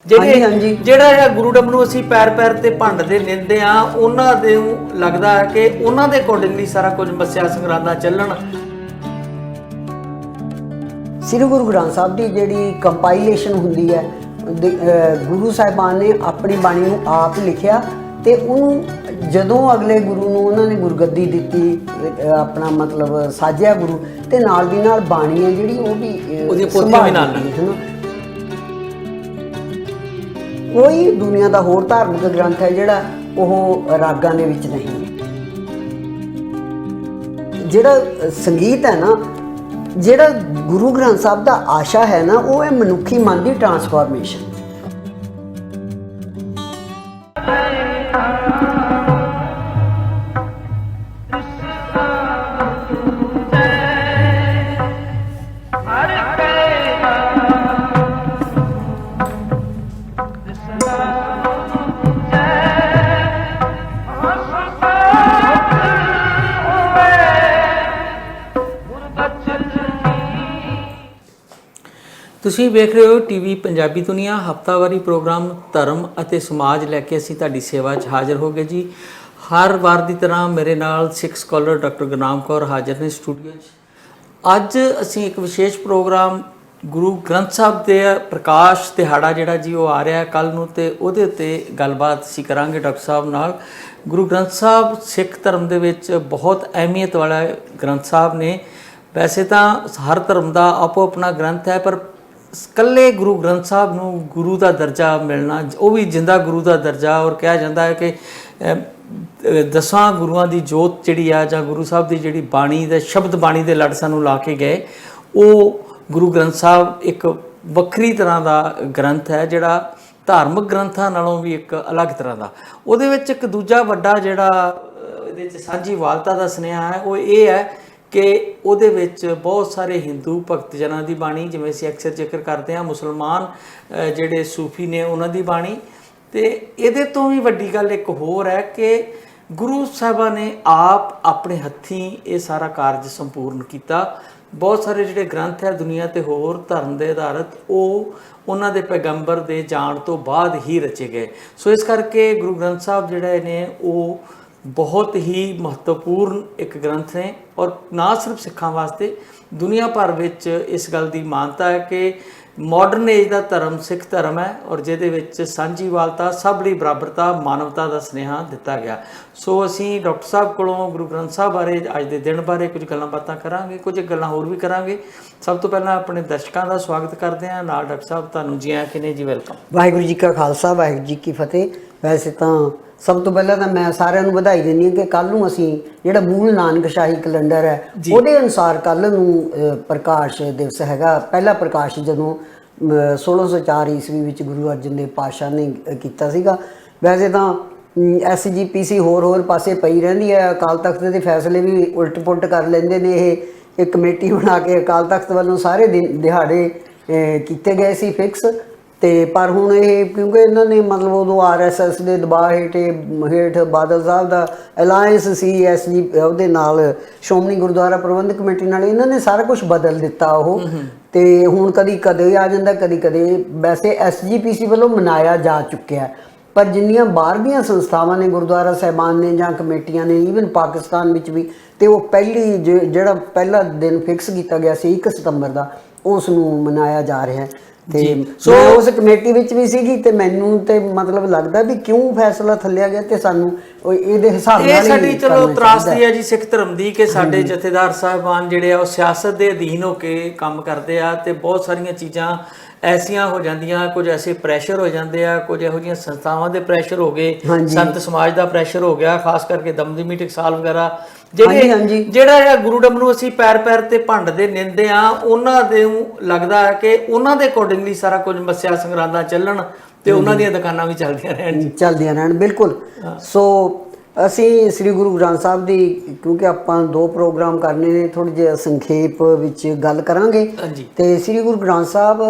ਜਿਹੜੇ ਜਿਹੜਾ ਗੁਰੂਡਮ ਨੂੰ ਅਸੀਂ ਪੈਰ ਪੈਰ ਤੇ ਭੰਡਦੇ ਨਿੰਦੇ ਆ, ਉਹਨਾਂ ਦੇ ਲੱਗਦਾ ਹੈ ਕਿ ਉਹਨਾਂ ਦੇ ਅਕੋਰਡਿੰਗਲੀ ਸਾਰਾ ਕੁਝ ਮੱਸਿਆ ਸੰਗਰਾਂਦਾਂ ਚੱਲਣ। ਸ੍ਰੀ ਗੁਰੂ ਗ੍ਰੰਥ ਸਾਹਿਬ ਦੀ ਜਿਹੜੀ ਕੰਪਾਈਲੇਸ਼ਨ ਹੁੰਦੀ ਹੈ, ਗੁਰੂ ਸਾਹਿਬਾਨ ਨੇ ਆਪਣੀ ਬਾਣੀ ਨੂੰ ਆਪ ਲਿਖਿਆ ਤੇ ਉਹਨੂੰ ਜਦੋਂ ਅਗਲੇ ਗੁਰੂ ਨੂੰ ਉਹਨਾਂ ਨੇ ਗੁਰਗੱਦੀ ਦਿੱਤੀ, ਆਪਣਾ ਮਤਲਬ ਸਾਜਿਆ ਗੁਰੂ, ਤੇ ਨਾਲ ਦੀ ਨਾਲ ਬਾਣੀ ਹੈ ਜਿਹੜੀ ਉਹ ਵੀ ਉਹਦੀ ਪੋਥੀਆਂ ਵੀ ਨਾਲ ਕੋਈ ਦੁਨੀਆ ਦਾ ਹੋਰ ਧਾਰਮਿਕ ਗ੍ਰੰਥ ਹੈ ਜਿਹੜਾ ਉਹ ਰਾਗਾਂ ਦੇ ਵਿੱਚ ਨਹੀਂ ਹੈ। ਜਿਹੜਾ ਸੰਗੀਤ ਹੈ ਨਾ, ਜਿਹੜਾ ਗੁਰੂ ਗ੍ਰੰਥ ਸਾਹਿਬ ਦਾ ਆਸ਼ਾ ਹੈ ਨਾ, ਉਹ ਹੈ ਮਨੁੱਖੀ ਮਨ ਦੀ ਟਰਾਂਸਫਾਰਮੇਸ਼ਨ। ਤੁਸੀਂ ਵੇਖ ਰਹੇ ਹੋ ਟੀਵੀ ਪੰਜਾਬੀ ਦੁਨੀਆ, ਹਫਤਾਵਾਰੀ ਪ੍ਰੋਗਰਾਮ ਧਰਮ ਅਤੇ ਸਮਾਜ ਲੈ ਕੇ ਅਸੀਂ ਤੁਹਾਡੀ ਸੇਵਾ 'ਚ ਹਾਜ਼ਰ ਹੋ ਗਏ ਜੀ। ਹਰ ਵਾਰ ਦੀ ਤਰ੍ਹਾਂ ਮੇਰੇ ਨਾਲ ਸਿੱਖ ਸਕਾਲਰ ਡਾਕਟਰ ਗੁਰਨਾਮ ਕੌਰ ਹਾਜ਼ਰ ਨੇ ਸਟੂਡੀਓ 'ਚ। ਅੱਜ ਅਸੀਂ ਇੱਕ ਵਿਸ਼ੇਸ਼ ਪ੍ਰੋਗਰਾਮ ਗੁਰੂ ਗ੍ਰੰਥ ਸਾਹਿਬ ਦੇ ਪ੍ਰਕਾਸ਼ ਦਿਹਾੜਾ ਜਿਹੜਾ ਜੀ ਉਹ ਆ ਰਿਹਾ ਕੱਲ੍ਹ ਨੂੰ, ਤੇ ਉਹਦੇ ਉੱਤੇ ਗੱਲਬਾਤ ਅਸੀਂ ਕਰਾਂਗੇ ਡਾਕਟਰ ਸਾਹਿਬ ਨਾਲ। ਗੁਰੂ ਗ੍ਰੰਥ ਸਾਹਿਬ ਸਿੱਖ ਧਰਮ ਦੇ ਵਿੱਚ ਬਹੁਤ ਅਹਿਮੀਅਤ ਵਾਲਾ ਗ੍ਰੰਥ ਸਾਹਿਬ ਨੇ। ਵੈਸੇ ਤਾਂ ਹਰ ਧਰਮ ਦਾ ਆਪੋ ਆਪਣਾ ਗ੍ਰੰਥ ਹੈ, ਪਰ ਇਕੱਲੇ ਗੁਰੂ ਗ੍ਰੰਥ ਸਾਹਿਬ ਨੂੰ ਗੁਰੂ ਦਾ ਦਰਜਾ ਮਿਲਣਾ, ਉਹ ਵੀ ਜਿੰਦਾ ਗੁਰੂ ਦਾ ਦਰਜਾ, ਔਰ ਕਿਹਾ ਜਾਂਦਾ ਹੈ ਕਿ 10 ਗੁਰੂਆਂ ਦੀ ਜੋਤ ਜਿਹੜੀ ਆ, ਜਾਂ ਗੁਰੂ ਸਾਹਿਬ ਦੀ ਜਿਹੜੀ ਬਾਣੀ ਦੇ ਸ਼ਬਦ ਬਾਣੀ ਦੇ ਲੜ ਸਾਨੂੰ ਲਾ ਕੇ ਗਏ, ਉਹ ਗੁਰੂ ਗ੍ਰੰਥ ਸਾਹਿਬ ਇੱਕ ਵੱਖਰੀ ਤਰ੍ਹਾਂ ਦਾ ਗ੍ਰੰਥ ਹੈ, ਜਿਹੜਾ ਧਾਰਮਿਕ ਗ੍ਰੰਥਾਂ ਨਾਲੋਂ ਵੀ ਇੱਕ ਅਲੱਗ ਤਰ੍ਹਾਂ ਦਾ। ਉਹਦੇ ਵਿੱਚ ਇੱਕ ਦੂਜਾ ਵੱਡਾ ਜਿਹੜਾ ਇਹਦੇ 'ਚ ਸਾਂਝੀ ਵਾਲਤਾ ਦਾ ਸੁਨੇਹਾ ਹੈ, ਉਹ ਇਹ ਹੈ ਕਿ ਉਹਦੇ ਵਿੱਚ ਬਹੁਤ ਸਾਰੇ ਹਿੰਦੂ ਭਗਤ ਜਨਾਂ ਦੀ ਬਾਣੀ, ਜਿਵੇਂ ਅਸੀਂ ਅਕਸਰ ਜ਼ਿਕਰ ਕਰਦੇ ਹਾਂ, ਮੁਸਲਮਾਨ ਜਿਹੜੇ ਸੂਫੀ ਨੇ ਉਹਨਾਂ ਦੀ ਬਾਣੀ, ਤੇ ਇਹਦੇ ਤੋਂ ਵੀ ਵੱਡੀ ਗੱਲ ਇੱਕ ਹੋਰ ਹੈ ਕਿ ਗੁਰੂ ਸਾਹਿਬਾਂ ਨੇ ਆਪ ਆਪਣੇ ਹੱਥੀਂ ਇਹ ਸਾਰਾ ਕਾਰਜ ਸੰਪੂਰਨ ਕੀਤਾ। ਬਹੁਤ ਸਾਰੇ ਜਿਹੜੇ ਗ੍ਰੰਥ ਹੈ ਦੁਨੀਆ 'ਤੇ ਹੋਰ ਧਰਮ ਦੇ ਆਧਾਰਿਤ, ਉਹ ਉਹਨਾਂ ਦੇ ਪੈਗੰਬਰ ਦੇ ਜਾਣ ਤੋਂ ਬਾਅਦ ਹੀ ਰਚੇ ਗਏ। ਸੋ ਇਸ ਕਰਕੇ ਗੁਰੂ ਗ੍ਰੰਥ ਸਾਹਿਬ ਜਿਹੜੇ ਨੇ ਉਹ ਬਹੁਤ ਹੀ ਮਹੱਤਵਪੂਰਨ ਇੱਕ ਗ੍ਰੰਥ ਨੇ, ਔਰ ਨਾ ਸਿਰਫ ਸਿੱਖਾਂ ਵਾਸਤੇ, ਦੁਨੀਆ ਭਰ ਵਿੱਚ ਇਸ ਗੱਲ ਦੀ ਮਾਨਤਾ ਹੈ ਕਿ ਮਾਡਰਨ ਏਜ ਦਾ ਧਰਮ ਸਿੱਖ ਧਰਮ ਹੈ, ਔਰ ਜਿਹਦੇ ਵਿੱਚ ਸਾਂਝੀਵਾਲਤਾ, ਸਭ ਲਈ ਬਰਾਬਰਤਾ, ਮਾਨਵਤਾ ਦਾ ਸੁਨੇਹਾ ਦਿੱਤਾ ਗਿਆ। ਸੋ ਅਸੀਂ ਡਾਕਟਰ ਸਾਹਿਬ ਕੋਲੋਂ ਗੁਰੂ ਗ੍ਰੰਥ ਸਾਹਿਬ ਬਾਰੇ, ਅੱਜ ਦੇ ਦਿਨ ਬਾਰੇ ਕੁਝ ਗੱਲਾਂ ਬਾਤਾਂ ਕਰਾਂਗੇ, ਕੁਝ ਗੱਲਾਂ ਹੋਰ ਵੀ ਕਰਾਂਗੇ। ਸਭ ਤੋਂ ਪਹਿਲਾਂ ਆਪਣੇ ਦਰਸ਼ਕਾਂ ਦਾ ਸਵਾਗਤ ਕਰਦੇ ਹਾਂ ਨਾਲ। ਡਾਕਟਰ ਸਾਹਿਬ ਤੁਹਾਨੂੰ ਜੀ ਆਇਆਂ ਕਹਿੰਦੇ ਜੀ, ਵੈਲਕਮ। ਵਾਹਿਗੁਰੂ ਜੀ ਕਾ ਖਾਲਸਾ, ਵਾਹਿਗੁਰੂ ਜੀ ਕੀ ਫਤਿਹ। ਵੈਸੇ ਤਾਂ ਸਭ ਤੋਂ ਪਹਿਲਾਂ ਤਾਂ ਮੈਂ ਸਾਰਿਆਂ ਨੂੰ ਵਧਾਈ ਦਿੰਦੀ ਹਾਂ ਕਿ ਕੱਲ੍ਹ ਨੂੰ ਅਸੀਂ ਜਿਹੜਾ ਮੂਲ ਨਾਨਕਸ਼ਾਹੀ ਕੈਲੰਡਰ ਹੈ ਉਹਦੇ ਅਨੁਸਾਰ ਕੱਲ੍ਹ ਨੂੰ ਪ੍ਰਕਾਸ਼ ਦਿਵਸ ਹੈਗਾ। ਪਹਿਲਾ ਪ੍ਰਕਾਸ਼ ਜਦੋਂ 1604 ਈਸਵੀ ਵਿੱਚ ਗੁਰੂ ਅਰਜਨ ਦੇਵ ਪਾਤਸ਼ਾਹ ਨੇ ਕੀਤਾ ਸੀਗਾ। ਵੈਸੇ ਤਾਂ SGPC ਹੋਰ ਪਾਸੇ ਪਈ ਰਹਿੰਦੀ ਹੈ, ਅਕਾਲ ਤਖਤ ਦੇ ਫੈਸਲੇ ਵੀ ਉਲਟ ਪੁਲਟ ਕਰ ਲੈਂਦੇ ਨੇ। ਇਹ ਇੱਕ ਕਮੇਟੀ ਬਣਾ ਕੇ ਅਕਾਲ ਤਖਤ ਵੱਲੋਂ ਸਾਰੇ ਦਿਹਾੜੇ ਕੀਤੇ ਗਏ ਸੀ ਫਿਕਸ, ਤੇ ਪਰ ਹੁਣ ਇਹ ਕਿਉਂਕਿ ਇਹਨਾਂ ਨੇ ਮਤਲਬ ਉਦੋਂ RSS ਦੇ ਦਬਾਅ ਹੇਠ ਬਾਦਲ ਸਾਹਿਬ ਦਾ ਅਲਾਇੰਸ ਸੀ ਉਹਦੇ ਨਾਲ, ਸ਼੍ਰੋਮਣੀ ਗੁਰਦੁਆਰਾ ਪ੍ਰਬੰਧਕ ਕਮੇਟੀ ਨਾਲ, ਇਹਨਾਂ ਨੇ ਸਾਰਾ ਕੁਝ ਬਦਲ ਦਿੱਤਾ ਉਹ। ਤੇ ਹੁਣ ਕਦੇ ਆ ਜਾਂਦਾ, ਕਦੇ। ਵੈਸੇ SGPC ਵੱਲੋਂ ਮਨਾਇਆ ਜਾ ਚੁੱਕਿਆ, ਪਰ ਜਿੰਨੀਆਂ ਬਾਹਰ ਦੀਆਂ ਸੰਸਥਾਵਾਂ ਨੇ, ਗੁਰਦੁਆਰਾ ਸਾਹਿਬਾਨ ਨੇ ਜਾਂ ਕਮੇਟੀਆਂ ਨੇ, ਈਵਨ ਪਾਕਿਸਤਾਨ ਵਿੱਚ ਵੀ, ਤੇ ਉਹ ਜਿਹੜਾ ਪਹਿਲਾ ਦਿਨ ਫਿਕਸ ਕੀਤਾ ਗਿਆ ਸੀ 1 ਸਤੰਬਰ ਦਾ, ਉਸ ਨੂੰ ਮਨਾਇਆ ਜਾ ਰਿਹਾ ਹੈ। ਤੇ ਸੋ ਉਸ ਕਮੇਟੀ ਵਿੱਚ ਵੀ ਸੀਗੀ, ਤੇ ਮੈਨੂੰ ਤੇ ਮਤਲਬ ਲੱਗਦਾ ਵੀ ਕਿਉਂ ਫੈਸਲਾ ਥੱਲਿਆ ਗਿਆ, ਤੇ ਸਾਨੂੰ ਇਹਦੇ ਹਿਸਾਬ ਨਾਲ ਇਹ ਸਾਡੀ ਚਲੋ ਤਰਾਸਦੀ ਹੈ ਜੀ ਸਿੱਖ ਧਰਮ ਦੀ, ਕਿ ਸਾਡੇ ਜਥੇਦਾਰ ਸਾਹਿਬਾਨ ਜਿਹੜੇ ਆ ਉਹ ਸਿਆਸਤ ਦੇ ਅਧੀਨ ਹੋ ਕੇ ਕੰਮ ਕਰਦੇ ਆ, ਤੇ ਬਹੁਤ ਸਾਰੀਆਂ ਚੀਜ਼ਾਂ ਐਸੀਆਂ ਹੋ ਜਾਂਦੀਆਂ, ਕੁਝ ਐਸੇ ਪ੍ਰੈਸ਼ਰ ਹੋ ਜਾਂਦੇ ਆ, ਕੁਝ ਇਹੋ ਜਿਹੀਆਂ ਸੰਸਥਾਵਾਂ ਦੇ ਪ੍ਰੈਸ਼ਰ ਹੋ ਗਏ, ਸੰਤ ਸਮਾਜ ਦਾ ਪ੍ਰੈਸ਼ਰ ਹੋ ਗਿਆ, ਖਾਸ ਕਰਕੇ ਦਮਦਮੀ ਟਕਸਾਲ ਵਗੈਰਾ, ਜਿਹੜਾ ਗੁਰੂਡਮ ਨੂੰ ਅਸੀਂ ਪੈਰ ਪੈਰ ਤੇ ਭੰਡਦੇ ਨਿੰਦੇ ਆ, ਉਹਨਾਂ ਦੇ ਲੱਗਦਾ ਹੈ ਕਿ ਉਹਨਾਂ ਦੇ ਅਕੋਰਡਿੰਗਲੀ ਸਾਰਾ ਕੁਝ ਮੱਸਿਆ ਸੰਗਰਾਂਦਾਂ ਚੱਲਣ, ਤੇ ਉਹਨਾਂ ਦੀਆਂ ਦੁਕਾਨਾਂ ਵੀ ਚੱਲਦੀਆਂ ਰਹਿਣ। ਬਿਲਕੁਲ। ਸੋ ਅਸੀਂ ਸ੍ਰੀ ਗੁਰੂ ਗ੍ਰੰਥ ਸਾਹਿਬ ਦੀ, ਕਿਉਂਕਿ ਆਪਾਂ 2 ਪ੍ਰੋਗਰਾਮ ਕਰਨੇ ਨੇ, ਥੋੜ੍ਹੇ ਜਿਹੇ ਸੰਖੇਪ ਵਿੱਚ ਗੱਲ ਕਰਾਂਗੇ। ਤੇ ਸ੍ਰੀ ਗੁਰੂ ਗ੍ਰੰਥ ਸਾਹਿਬ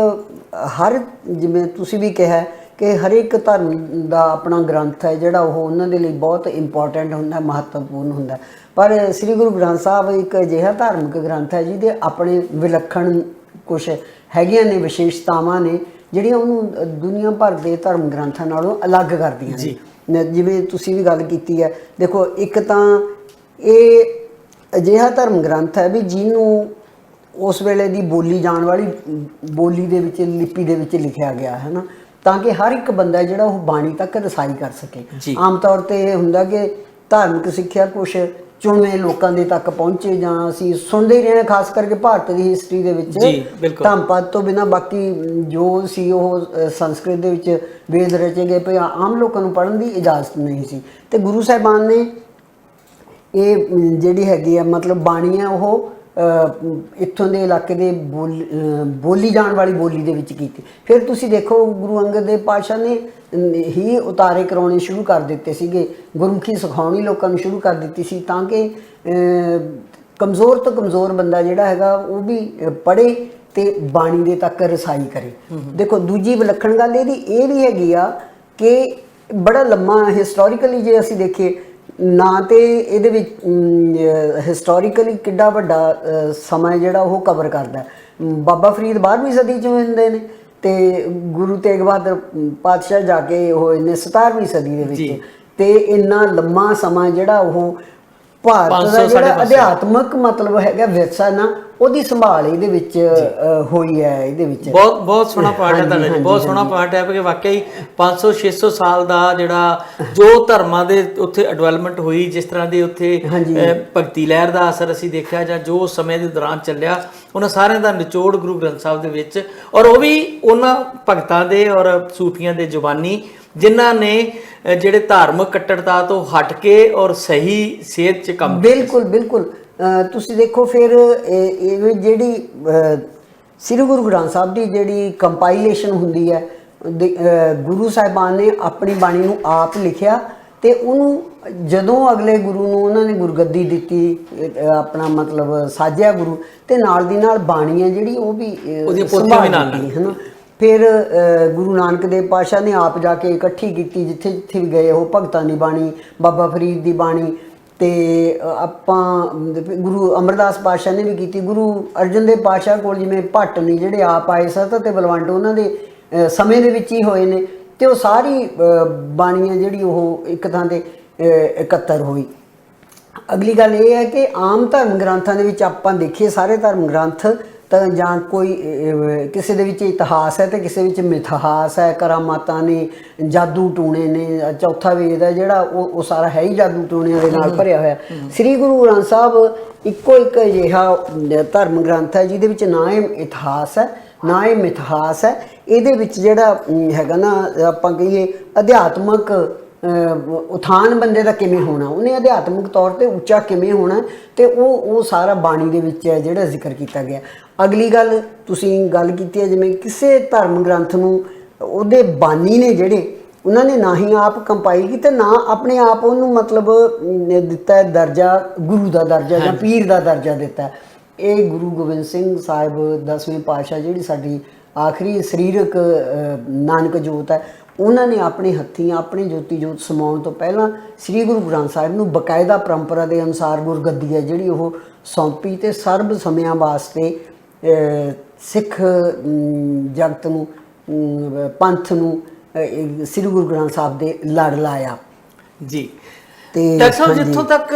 ਜਿਵੇਂ ਤੁਸੀਂ ਵੀ ਕਿਹਾ ਕਿ ਹਰ ਇੱਕ ਧਰਮ ਦਾ ਆਪਣਾ ਗ੍ਰੰਥ ਹੈ ਜਿਹੜਾ ਉਹ ਉਹਨਾਂ ਦੇ ਲਈ ਬਹੁਤ ਇੰਪੋਰਟੈਂਟ ਹੁੰਦਾ, ਮਹੱਤਵਪੂਰਨ ਹੁੰਦਾ। ਪਰ ਸ੍ਰੀ ਗੁਰੂ ਗ੍ਰੰਥ ਸਾਹਿਬ ਇੱਕ ਅਜਿਹਾ ਧਾਰਮਿਕ ਗ੍ਰੰਥ ਹੈ ਜਿਹਦੇ ਆਪਣੇ ਵਿਲੱਖਣ ਕੁਛ ਹੈਗੀਆਂ ਨੇ ਵਿਸ਼ੇਸ਼ਤਾਵਾਂ ਨੇ, ਜਿਹੜੀਆਂ ਉਹਨੂੰ ਦੁਨੀਆ ਭਰ ਦੇ ਧਰਮ ਗ੍ਰੰਥਾਂ ਨਾਲੋਂ ਅਲੱਗ ਕਰਦੀਆਂ ਨੇ। ਜਿਵੇਂ ਤੁਸੀਂ ਵੀ ਗੱਲ ਕੀਤੀ ਹੈ, ਦੇਖੋ ਇੱਕ ਤਾਂ ਇਹ ਅਜਿਹਾ ਧਰਮ ਗ੍ਰੰਥ ਹੈ ਵੀ ਜਿਹਨੂੰ ਉਸ ਵੇਲੇ ਦੀ ਬੋਲੀ ਜਾਣ ਵਾਲੀ ਬੋਲੀ ਦੇ ਵਿੱਚ, ਲਿਪੀ ਦੇ ਵਿੱਚ ਲਿਖਿਆ ਗਿਆ ਹੈ ਨਾ, ਤਾਂ ਕਿ ਹਰ ਇੱਕ ਬੰਦਾ ਜਿਹੜਾ ਉਹ ਬਾਣੀ ਤੱਕ ਰਸਾਈ ਕਰ ਸਕੇ। ਆਮ ਤੌਰ ਤੇ ਇਹ ਹੁੰਦਾ ਕਿ ਧਾਰਮਿਕ ਸਿੱਖਿਆ ਕੁਛ ਚੁਣਵੇਂ ਲੋਕਾਂ ਦੇ ਤੱਕ ਪਹੁੰਚੇ, ਜਾਂ ਅਸੀਂ ਸੁਣਦੇ ਹੀ ਰਹੇ ਹਾਂ, ਖਾਸ ਕਰਕੇ ਭਾਰਤ ਦੀ ਹਿਸਟਰੀ ਦੇ ਵਿੱਚ ਧੰਮਪਦ ਤੋਂ ਬਿਨਾਂ ਬਾਕੀ ਜੋ ਸੀ ਉਹ ਸੰਸਕ੍ਰਿਤ ਦੇ ਵਿੱਚ ਵੇਦ ਰਚੇ ਗਏ ਪਏ, ਆਮ ਲੋਕਾਂ ਨੂੰ ਪੜ੍ਹਨ ਦੀ ਇਜਾਜ਼ਤ ਨਹੀਂ ਸੀ। ਤੇ ਗੁਰੂ ਸਾਹਿਬਾਨ ਨੇ ਇਹ ਜਿਹੜੀ ਹੈਗੀ ਆ ਮਤਲਬ ਬਾਣੀ ਹੈ ਉਹ ਇੱਥੋਂ ਦੇ ਇਲਾਕੇ ਦੇ ਬੋਲੀ ਜਾਣ ਵਾਲੀ ਬੋਲੀ ਦੇ ਵਿੱਚ ਕੀਤੀ। ਫਿਰ ਤੁਸੀਂ ਦੇਖੋ ਗੁਰੂ ਅੰਗਦ ਦੇਵ ਪਾਤਸ਼ਾਹ ਨੇ ਹੀ ਉਤਾਰੇ ਕਰਾਉਣੇ ਸ਼ੁਰੂ ਕਰ ਦਿੱਤੇ ਸੀਗੇ, ਗੁਰਮੁਖੀ ਸਿਖਾਉਣੀ ਲੋਕਾਂ ਨੂੰ ਸ਼ੁਰੂ ਕਰ ਦਿੱਤੀ ਸੀ, ਤਾਂ ਕਿ ਕਮਜ਼ੋਰ ਤੋਂ ਕਮਜ਼ੋਰ ਬੰਦਾ ਜਿਹੜਾ ਹੈਗਾ ਉਹ ਵੀ ਪੜ੍ਹੇ ਤੇ ਬਾਣੀ ਦੇ ਤੱਕ ਰਸਾਈ ਕਰੇ। ਦੇਖੋ ਦੂਜੀ ਵਿਲੱਖਣ ਗੱਲ ਇਹਦੀ ਇਹ ਵੀ ਹੈਗੀ ਆ ਕਿ ਬੜਾ ਲੰਮਾ ਹਿਸਟੋਰੀਕਲੀ ਜੇ ਅਸੀਂ ਦੇਖੀਏ ਨਾ, ਤੇ ਇਹਦੇ ਵਿੱਚ ਹਿਸਟੋਰੀਕਲੀ ਕਿੱਡਾ ਵੱਡਾ ਸਮਾਂ ਜਿਹੜਾ ਉਹ ਕਵਰ ਕਰਦਾ। ਬਾਬਾ ਫਰੀਦ 12ਵੀਂ ਸਦੀ 'ਚ ਹੁੰਦੇ ਨੇ ਤੇ ਗੁਰੂ ਤੇਗ ਬਹਾਦਰ ਪਾਤਸ਼ਾਹ ਜਾ ਕੇ ਹੋਏ ਨੇ 17ਵੀਂ ਸਦੀ ਦੇ ਵਿੱਚ, ਤੇ ਇੰਨਾ ਲੰਮਾ ਸਮਾਂ ਜਿਹੜਾ ਉਹ ਭਾਰਤ ਦਾ ਜਿਹੜਾ ਅਧਿਆਤਮਕ ਮਤਲਬ ਹੈਗਾ ਵਿਰਸਾ ਨਾ, ਉਹਦੀ ਸੰਭਾਲ ਇਹਦੇ ਵਿੱਚ ਹੋਈ ਹੈ। ਇਹਦੇ ਵਿੱਚ ਬਹੁਤ ਸੋਹਣਾ ਪਾਰਟ ਹੈ ਤੁਹਾਡਾ ਜੀ, ਬਹੁਤ ਸੋਹਣਾ ਪਾਰਟ ਹੈ ਕਿ ਵਾਕਈ 500-600 ਸਾਲ ਦਾ ਜਿਹੜਾ ਜੋ ਧਰਮਾਂ ਦੇ ਉੱਥੇ ਡਿਵੈਲਪਮੈਂਟ ਹੋਈ, ਜਿਸ ਤਰ੍ਹਾਂ ਦੀ ਉੱਥੇ ਭਗਤੀ ਲਹਿਰ ਦਾ ਅਸਰ ਅਸੀਂ ਦੇਖਿਆ, ਜਾਂ ਜੋ ਸਮੇਂ ਦੇ ਦੌਰਾਨ ਚੱਲਿਆ, ਉਹਨਾਂ ਸਾਰਿਆਂ ਦਾ ਨਿਚੋੜ ਗੁਰੂ ਗ੍ਰੰਥ ਸਾਹਿਬ ਦੇ ਵਿੱਚ, ਔਰ ਉਹ ਵੀ ਉਹਨਾਂ ਭਗਤਾਂ ਦੇ ਔਰ ਸੂਫੀਆਂ ਦੇ ਜ਼ੁਬਾਨੀ ਜਿਨ੍ਹਾਂ ਨੇ ਜਿਹੜੇ ਧਾਰਮਿਕ ਕੱਟੜਤਾ ਤੋਂ ਹਟ ਕੇ ਔਰ ਸਹੀ ਸੇਧ 'ਚ ਕੰਮ। ਬਿਲਕੁਲ ਤੁਸੀਂ ਦੇਖੋ ਫਿਰ ਇਹ ਜਿਹੜੀ ਸ੍ਰੀ ਗੁਰੂ ਗ੍ਰੰਥ ਸਾਹਿਬ ਦੀ ਜਿਹੜੀ ਕੰਪਾਈਲੇਸ਼ਨ ਹੁੰਦੀ ਹੈ, ਗੁਰੂ ਸਾਹਿਬਾਨ ਨੇ ਆਪਣੀ ਬਾਣੀ ਨੂੰ ਆਪ ਲਿਖਿਆ ਤੇ ਉਹਨੂੰ ਜਦੋਂ ਅਗਲੇ ਗੁਰੂ ਨੂੰ ਉਹਨਾਂ ਨੇ ਗੁਰਗੱਦੀ ਦਿੱਤੀ, ਆਪਣਾ ਮਤਲਬ ਸਾਜਿਆ ਗੁਰੂ, ਤੇ ਨਾਲ ਦੀ ਨਾਲ ਬਾਣੀ ਹੈ ਜਿਹੜੀ ਉਹ ਵੀ ਸੰਭਾਲ ਦਿੱਤੀ ਹੈ ਨਾ। ਫਿਰ ਗੁਰੂ ਨਾਨਕ ਦੇਵ ਪਾਤਸ਼ਾਹ ਨੇ ਆਪ ਜਾ ਕੇ ਇਕੱਠੀ ਕੀਤੀ, ਜਿੱਥੇ ਜਿੱਥੇ ਵੀ ਗਏ ਉਹ ਭਗਤਾਂ ਦੀ ਬਾਣੀ, ਬਾਬਾ ਫਰੀਦ ਦੀ ਬਾਣੀ, ਤੇ ਆਪਾਂ ਗੁਰੂ ਅਮਰਦਾਸ ਪਾਤਸ਼ਾਹ ਨੇ ਵੀ ਕੀਤੀ। ਗੁਰੂ ਅਰਜਨ ਦੇਵ ਪਾਤਸ਼ਾਹ ਕੋਲ ਜਿਵੇਂ ਭੱਟ ਨੇ ਜਿਹੜੇ ਆਪ ਆਏ ਸਤ ਤੇ ਬਲਵੰਡ ਉਹਨਾਂ ਦੇ ਸਮੇਂ ਦੇ ਵਿੱਚ ਹੀ ਹੋਏ ਨੇ, ਤੇ ਉਹ ਸਾਰੀ ਬਾਣੀਆਂ ਜਿਹੜੀ ਉਹ ਇੱਕ ਥਾਂ ਤੇ ਇਕੱਤਰ ਹੋਈ। ਅਗਲੀ ਗੱਲ ਇਹ ਹੈ ਕਿ ਆਮ ਧਰਮ ਗ੍ਰੰਥਾਂ ਦੇ ਵਿੱਚ ਆਪਾਂ ਦੇਖੀਏ, ਸਾਰੇ ਧਰਮ ਗ੍ਰੰਥ ਤਾਂ ਜਾਂ ਕੋਈ ਕਿਸੇ ਦੇ ਵਿੱਚ ਇਤਿਹਾਸ ਹੈ ਤੇ ਕਿਸੇ ਵਿੱਚ ਮਿਥਿਹਾਸ ਹੈ, ਕਰਾਮਾਤਾਂ ਨੇ, ਜਾਦੂ ਟੂਣੇ ਨੇ, ਚੌਥਾ ਵੇਦ ਹੈ ਜਿਹੜਾ ਉਹ ਸਾਰਾ ਹੈ ਹੀ ਜਾਦੂ ਟੂਣਿਆਂ ਦੇ ਨਾਲ ਭਰਿਆ ਹੋਇਆ। ਸ੍ਰੀ ਗੁਰੂ ਗ੍ਰੰਥ ਸਾਹਿਬ ਇੱਕੋ ਇੱਕ ਅਜਿਹਾ ਧਰਮ ਗ੍ਰੰਥ ਹੈ ਜਿਹਦੇ ਵਿੱਚ ਨਾ ਇਹ ਇਤਿਹਾਸ ਹੈ ਨਾ ਇਹ ਮਿਥਿਹਾਸ ਹੈ। ਇਹਦੇ ਵਿੱਚ ਜਿਹੜਾ ਹੈਗਾ ਨਾ, ਆਪਾਂ ਕਹੀਏ ਅਧਿਆਤਮਕ ਉਥਾਨ ਬੰਦੇ ਦਾ ਕਿਵੇਂ ਹੋਣਾ, ਉਹਨੇ ਅਧਿਆਤਮਿਕ ਤੌਰ ਤੇ ਉੱਚਾ ਕਿਵੇਂ ਹੋਣਾ, ਤੇ ਉਹ ਸਾਰਾ ਬਾਣੀ ਦੇ ਵਿੱਚ ਹੈ ਜਿਹੜਾ ਜ਼ਿਕਰ ਕੀਤਾ ਗਿਆ। ਅਗਲੀ ਗੱਲ ਤੁਸੀਂ ਗੱਲ ਕੀਤੀ ਹੈ, ਜਿਵੇਂ ਕਿਸੇ ਧਰਮ ਗ੍ਰੰਥ ਨੂੰ ਉਹਦੇ ਬਾਨੀ ਨੇ ਜਿਹੜੇ ਉਹਨਾਂ ਨੇ ਨਾ ਹੀ ਆਪ ਕੰਪਾਈਲ ਕੀਤਾ, ਨਾ ਆਪਣੇ ਆਪ ਉਹਨੂੰ ਮਤਲਬ ਦਿੱਤਾ ਦਰਜਾ, ਗੁਰੂ ਦਾ ਦਰਜਾ ਜਾਂ ਪੀਰ ਦਾ ਦਰਜਾ ਦਿੱਤਾ। ਇਹ ਗੁਰੂ ਗੋਬਿੰਦ ਸਿੰਘ ਸਾਹਿਬ 10ਵੇਂ ਪਾਤਸ਼ਾਹ ਜਿਹੜੀ ਸਾਡੀ ਆਖਰੀ ਸਰੀਰਕ ਨਾਨਕ ਜੋਤ ਹੈ, ਉਹਨਾਂ ਨੇ ਆਪਣੇ ਹੱਥੀਂ ਆਪਣੇ ਜੋਤੀ ਜੋਤ ਸਮਾਉਣ ਤੋਂ ਪਹਿਲਾਂ ਸ੍ਰੀ ਗੁਰੂ ਗ੍ਰੰਥ ਸਾਹਿਬ ਨੂੰ ਬਕਾਇਦਾ ਪਰੰਪਰਾ ਦੇ ਅਨੁਸਾਰ ਗੁਰਗੱਦੀ ਹੈ ਜਿਹੜੀ ਉਹ ਸੌਂਪੀ, ਤੇ ਸਰਬ ਸਮਿਆਂ ਵਾਸਤੇ ਸਿੱਖ ਜਗਤ ਨੂੰ, ਪੰਥ ਨੂੰ ਸ੍ਰੀ ਗੁਰੂ ਗ੍ਰੰਥ ਸਾਹਿਬ ਦੇ ਲੜ ਲਾਇਆ ਜੀ। ਡਾਕਟਰ ਸਾਹਿਬ, ਜਿੱਥੋਂ ਤੱਕ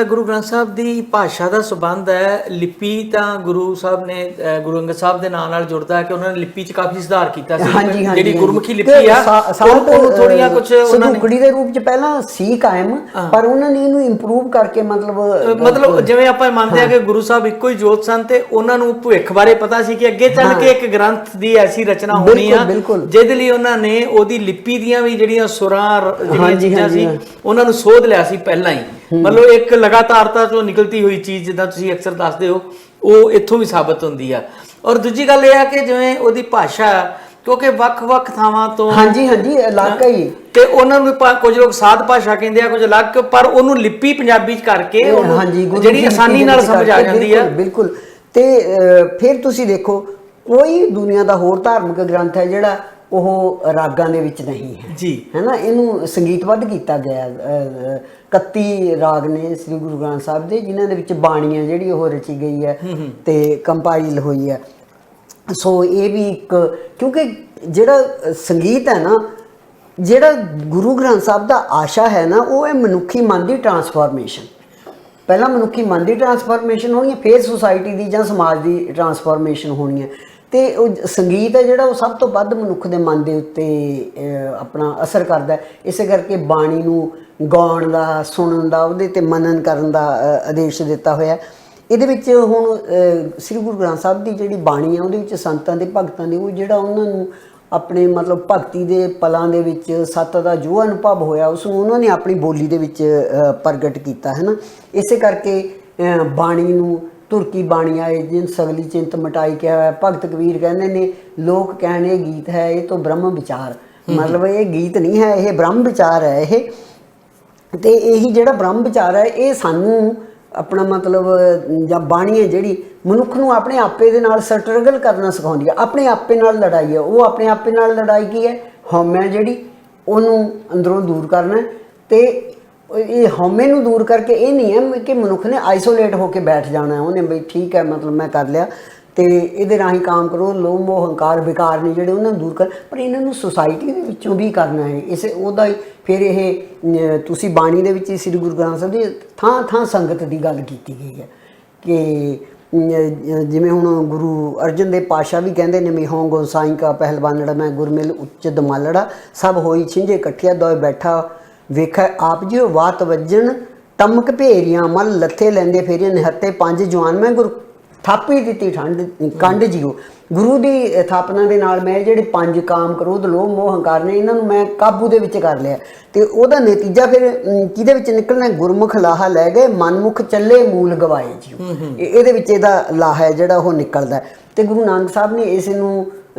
ਗੁਰੂ ਗ੍ਰੰਥ ਸਾਹਿਬ ਦੀ ਭਾਸ਼ਾ ਦਾ ਸੰਬੰਧ ਹੈ, ਲਿਪੀ ਤਾਂ ਗੁਰੂ ਸਾਹਿਬ ਨੇ ਗੁਰੂ ਅੰਗਦ ਸਾਹਿਬ ਦੇ ਨਾਂ ਨਾਲ ਜੁੜਦਾ ਹੈ ਕਿ ਉਹਨਾਂ ਨੇ ਲਿਪੀ 'ਚ ਕਾਫੀ ਸੁਧਾਰ ਕੀਤਾ ਸੀ। ਜਿਹੜੀ ਗੁਰਮੁਖੀ ਲਿਪੀ ਆ ਉਹ ਥੋੜੀਆਂ ਕੁਝ ਉਹਨਾਂ ਨੇ ਦੇ ਰੂਪ 'ਚ ਪਹਿਲਾਂ ਸੀ ਕਾਇਮ, ਪਰ ਉਹਨਾਂ ਨੇ ਇਹਨੂੰ ਇੰਪਰੂਵ ਕਰਕੇ ਮਤਲਬ ਜਿਵੇਂ ਆਪਾਂ ਮੰਨਦੇ ਆ ਕਿ ਗੁਰੂ ਸਾਹਿਬ ਇੱਕੋ ਹੀ ਜੋਤ ਸਨ, ਤੇ ਉਹਨਾਂ ਨੂੰ ਭਵਿੱਖ ਬਾਰੇ ਪਤਾ ਸੀ ਕਿ ਅੱਗੇ ਚੱਲ ਕੇ ਇੱਕ ਗ੍ਰੰਥ ਦੀ ਐਸੀ ਰਚਨਾ ਹੋਣੀ ਆ, ਜਿਹਦੇ ਲਈ ਉਹਨਾਂ ਨੇ ਉਹਦੀ ਲਿਪੀ ਦੀਆਂ ਵੀ ਜਿਹੜੀਆਂ ਸੁਰਾਂ ਜਿਹੜੀਆਂ ਚੀਜ਼ਾਂ ਸੀ ਉਹਨਾਂ ਨੂੰ ਸੋਧ ਲਿਆ ਸੀ ਪਹਿਲਾਂ ਹੀ। ਮਤਲਬ ਇੱਕ ਲਗਾਤਾਰਤਾ ਤੋਂ ਨਿਕਲਦੀ ਹੋਈ ਚੀਜ਼, ਜਿੱਦਾਂ ਤੁਸੀਂ ਅਕਸਰ ਦੱਸਦੇ ਹੋ, ਉਹ ਇੱਥੋਂ ਵੀ ਸਾਬਤ ਹੁੰਦੀ ਆ। ਔਰ ਦੂਜੀ ਗੱਲ ਇਹ ਆ ਕਿ ਜਿਵੇਂ ਉਹਦੀ ਭਾਸ਼ਾ, ਕਿਉਂਕਿ ਵੱਖ-ਵੱਖ ਥਾਵਾਂ ਤੋਂ ਇਲਾਕਾ ਹੀ, ਤੇ ਉਹਨਾਂ ਨੂੰ ਕੁਝ ਲੋਕ ਸਾਧ ਭਾਸ਼ਾ ਕਹਿੰਦੇ ਆ, ਕੁਝ ਅਲੱਗ, ਪਰ ਉਹਨੂੰ ਲਿਪੀ ਪੰਜਾਬੀ 'ਚ ਕਰਕੇ ਜਿਹੜੀ ਆਸਾਨੀ ਨਾਲ ਸਮਝ ਆ ਜਾਂਦੀ ਆ। ਬਿਲਕੁਲ। ਤੇ ਫਿਰ ਤੁਸੀਂ ਦੇਖੋ ਕੋਈ ਦੁਨੀਆ ਦਾ ਹੋਰ ਧਾਰਮਿਕ ਗ੍ਰੰਥ ਹੈ ਜਿਹੜਾ ਉਹ ਰਾਗਾਂ ਦੇ ਵਿੱਚ ਨਹੀਂ ਹੈ ਜੀ, ਹੈ ਨਾ, ਇਹਨੂੰ ਸੰਗੀਤਬੱਧ ਕੀਤਾ ਗਿਆ। 31 ਰਾਗ ਨੇ ਸ੍ਰੀ ਗੁਰੂ ਗ੍ਰੰਥ ਸਾਹਿਬ ਦੇ, ਜਿਨ੍ਹਾਂ ਦੇ ਵਿੱਚ ਬਾਣੀਆਂ ਜਿਹੜੀ ਉਹ ਰਚੀ ਗਈ ਹੈ ਤੇ ਕੰਪਾਈਲ ਹੋਈ ਹੈ। ਸੋ ਇਹ ਵੀ ਇੱਕ, ਕਿਉਂਕਿ ਜਿਹੜਾ ਸੰਗੀਤ ਹੈ ਨਾ, ਜਿਹੜਾ ਗੁਰੂ ਗ੍ਰੰਥ ਸਾਹਿਬ ਦਾ ਆਸ਼ਾ ਹੈ ਨਾ, ਉਹ ਹੈ ਮਨੁੱਖੀ ਮਨ ਦੀ ਟਰਾਂਸਫਾਰਮੇਸ਼ਨ। ਪਹਿਲਾਂ ਮਨੁੱਖੀ ਮਨ ਦੀ ਟਰਾਂਸਫਾਰਮੇਸ਼ਨ ਹੋਣੀ ਹੈ, ਫਿਰ ਸੁਸਾਇਟੀ ਦੀ ਜਾਂ ਸਮਾਜ ਦੀ ਟਰਾਂਸਫਾਰਮੇਸ਼ਨ ਹੋਣੀ ਹੈ। ਤੇ ਉਹ ਸੰਗੀਤ ਹੈ ਜਿਹੜਾ ਉਹ ਸਭ ਤੋਂ ਵੱਧ ਮਨੁੱਖ ਦੇ ਮਨ ਦੇ ਉੱਤੇ ਆਪਣਾ ਅਸਰ ਕਰਦਾ ਹੈ। ਇਸੇ ਕਰਕੇ ਬਾਣੀ ਨੂੰ ਗਾਉਣ ਦਾ, ਸੁਣਨ ਦਾ, ਉਹਦੇ 'ਤੇ ਮਨਨ ਕਰਨ ਦਾ ਆਦੇਸ਼ ਦਿੱਤਾ ਹੋਇਆ। ਇਹਦੇ ਵਿੱਚ ਹੁਣ ਸ੍ਰੀ ਗੁਰੂ ਗ੍ਰੰਥ ਸਾਹਿਬ ਦੀ ਜਿਹੜੀ ਬਾਣੀ ਹੈ ਉਹਦੇ ਵਿੱਚ ਸੰਤਾਂ ਦੇ ਭਗਤਾਂ ਦੇ, ਉਹ ਜਿਹੜਾ ਉਹਨਾਂ ਨੂੰ ਆਪਣੇ ਮਤਲਬ ਭਗਤੀ ਦੇ ਪਲਾਂ ਦੇ ਵਿੱਚ ਸੱਤ ਦਾ ਜੋ ਅਨੁਭਵ ਹੋਇਆ ਉਸ ਨੂੰ ਉਹਨਾਂ ਨੇ ਆਪਣੀ ਬੋਲੀ ਦੇ ਵਿੱਚ ਪ੍ਰਗਟ ਕੀਤਾ ਹੈ ਨਾ। ਇਸੇ ਕਰਕੇ ਬਾਣੀ ਨੂੰ ਤੁਰਕੀ ਬਾਣੀ ਆਏ ਜਿਨ ਸਗਲੀ ਚਿੰਤ ਮਟਾਈ ਕਿਹਾ ਹੋਇਆ। ਭਗਤ ਕਬੀਰ ਕਹਿੰਦੇ ਨੇ ਲੋਕ ਕਹਿਣ ਇਹ ਗੀਤ ਹੈ, ਇਹ ਤੋਂ ਬ੍ਰਹਮ ਵਿਚਾਰ, ਮਤਲਬ ਇਹ ਗੀਤ ਨਹੀਂ ਹੈ, ਇਹ ਬ੍ਰਹਮ ਵਿਚਾਰ ਹੈ ਇਹ। ਤੇ ਇਹੀ ਜਿਹੜਾ ਬ੍ਰਹਮ ਵਿਚਾਰ ਹੈ ਇਹ ਸਾਨੂੰ ਆਪਣਾ ਮਤਲਬ ਜਾਂ ਬਾਣੀ ਹੈ ਜਿਹੜੀ ਮਨੁੱਖ ਨੂੰ ਆਪਣੇ ਆਪੇ ਦੇ ਨਾਲ ਸਟਰਗਲ ਕਰਨਾ ਸਿਖਾਉਂਦੀ ਹੈ। ਆਪਣੇ ਆਪੇ ਨਾਲ ਲੜਾਈ ਹੈ ਉਹ। ਆਪਣੇ ਆਪੇ ਨਾਲ ਲੜਾਈ ਕੀ ਹੈ? ਹਉਮੈ ਜਿਹੜੀ, ਉਹਨੂੰ ਅੰਦਰੋਂ ਦੂਰ ਕਰਨਾ। ਤੇ ਇਹ ਹਉਮੈ ਨੂੰ ਦੂਰ ਕਰਕੇ ਇਹ ਨਹੀਂ ਹੈ ਕਿ ਮਨੁੱਖ ਨੇ ਆਈਸੋਲੇਟ ਹੋ ਕੇ ਬੈਠ ਜਾਣਾ, ਉਹਨੇ ਬਈ ਠੀਕ ਹੈ ਮਤਲਬ ਮੈਂ ਕਰ ਲਿਆ। ਤੇ ਇਹਦੇ ਰਾਹੀਂ ਕਾਮ ਕਰੋ, ਲੋਭ ਮੋਹ ਹੰਕਾਰ ਵਿਕਾਰ ਨੇ ਜਿਹੜੇ ਉਹਨਾਂ ਨੂੰ ਦੂਰ ਕਰ, ਪਰ ਇਹਨਾਂ ਨੂੰ ਸੁਸਾਇਟੀ ਦੇ ਵਿੱਚੋਂ ਵੀ ਕਰਨਾ ਹੈ। ਇਸੇ ਉਹਦਾ ਹੀ ਫਿਰ ਇਹ ਤੁਸੀਂ ਬਾਣੀ ਦੇ ਵਿੱਚ ਹੀ ਸ੍ਰੀ ਗੁਰੂ ਗ੍ਰੰਥ ਸਾਹਿਬ ਦੀ ਥਾਂ ਥਾਂ ਸੰਗਤ ਦੀ ਗੱਲ ਕੀਤੀ ਗਈ ਹੈ ਕਿ ਜਿਵੇਂ ਹੁਣ ਗੁਰੂ ਅਰਜਨ ਦੇਵ ਪਾਤਸ਼ਾਹ ਵੀ ਕਹਿੰਦੇ ਨੇ ਵੀ ਹੋਂ ਗੋਸਾਈ ਕਾ ਪਹਿਲਵਾਨੜਾ ਮੈਂ ਗੁਰਮਿਲ ਉੱਚ ਦਮਾਲੜਾ ਸਭ ਹੋਈ ਛਿੰਝੇ ਇਕੱਠਿਆ ਦੋਏ ਬੈਠਾ ਵੇਖਾ ਆਪ ਜੀ ਵਾਤ ਵੱਜਣ ਟਮਕ ਭੇਰੀਆਂ ਮਲ ਲੱਥੇ ਲੈਂਦੇ ਫੇਰੀਆਂ ਨਿਹੱਤੇ ਪੰਜ ਜਵਾਨ ਮੈਂ ਗੁਰੂ ਥਾਪੀ ਦਿੱਤੀ ਠੰਡ ਕੰਡ ਜੀਓ। ਗੁਰੂ ਦੀ ਥਾਪਨਾ ਦੇ ਨਾਲ ਮੈਂ ਜਿਹੜੇ ਪੰਜ ਕਾਮ ਕ੍ਰੋਧ ਲੋਭ ਮੋਹ ਹੰਕਾਰ ਨੇ ਇਹਨਾਂ ਨੂੰ ਮੈਂ ਕਾਬੂ ਦੇ ਵਿੱਚ ਕਰ ਲਿਆ। ਤੇ ਉਹਦਾ ਨਤੀਜਾ ਫਿਰ ਕਿਹਦੇ ਵਿੱਚ ਨਿਕਲਣਾ? ਗੁਰਮੁਖ ਲਾਹਾ ਲੈ ਗਏ ਮਨਮੁਖ ਚੱਲੇ ਮੂਲ ਗਵਾਏ ਜੀ। ਇਹਦੇ ਵਿੱਚ ਇਹਦਾ ਲਾਹਾ ਹੈ ਜਿਹੜਾ ਉਹ ਨਿਕਲਦਾ। ਤੇ ਗੁਰੂ ਨਾਨਕ ਸਾਹਿਬ ਨੇ ਇਸ ਨੂੰ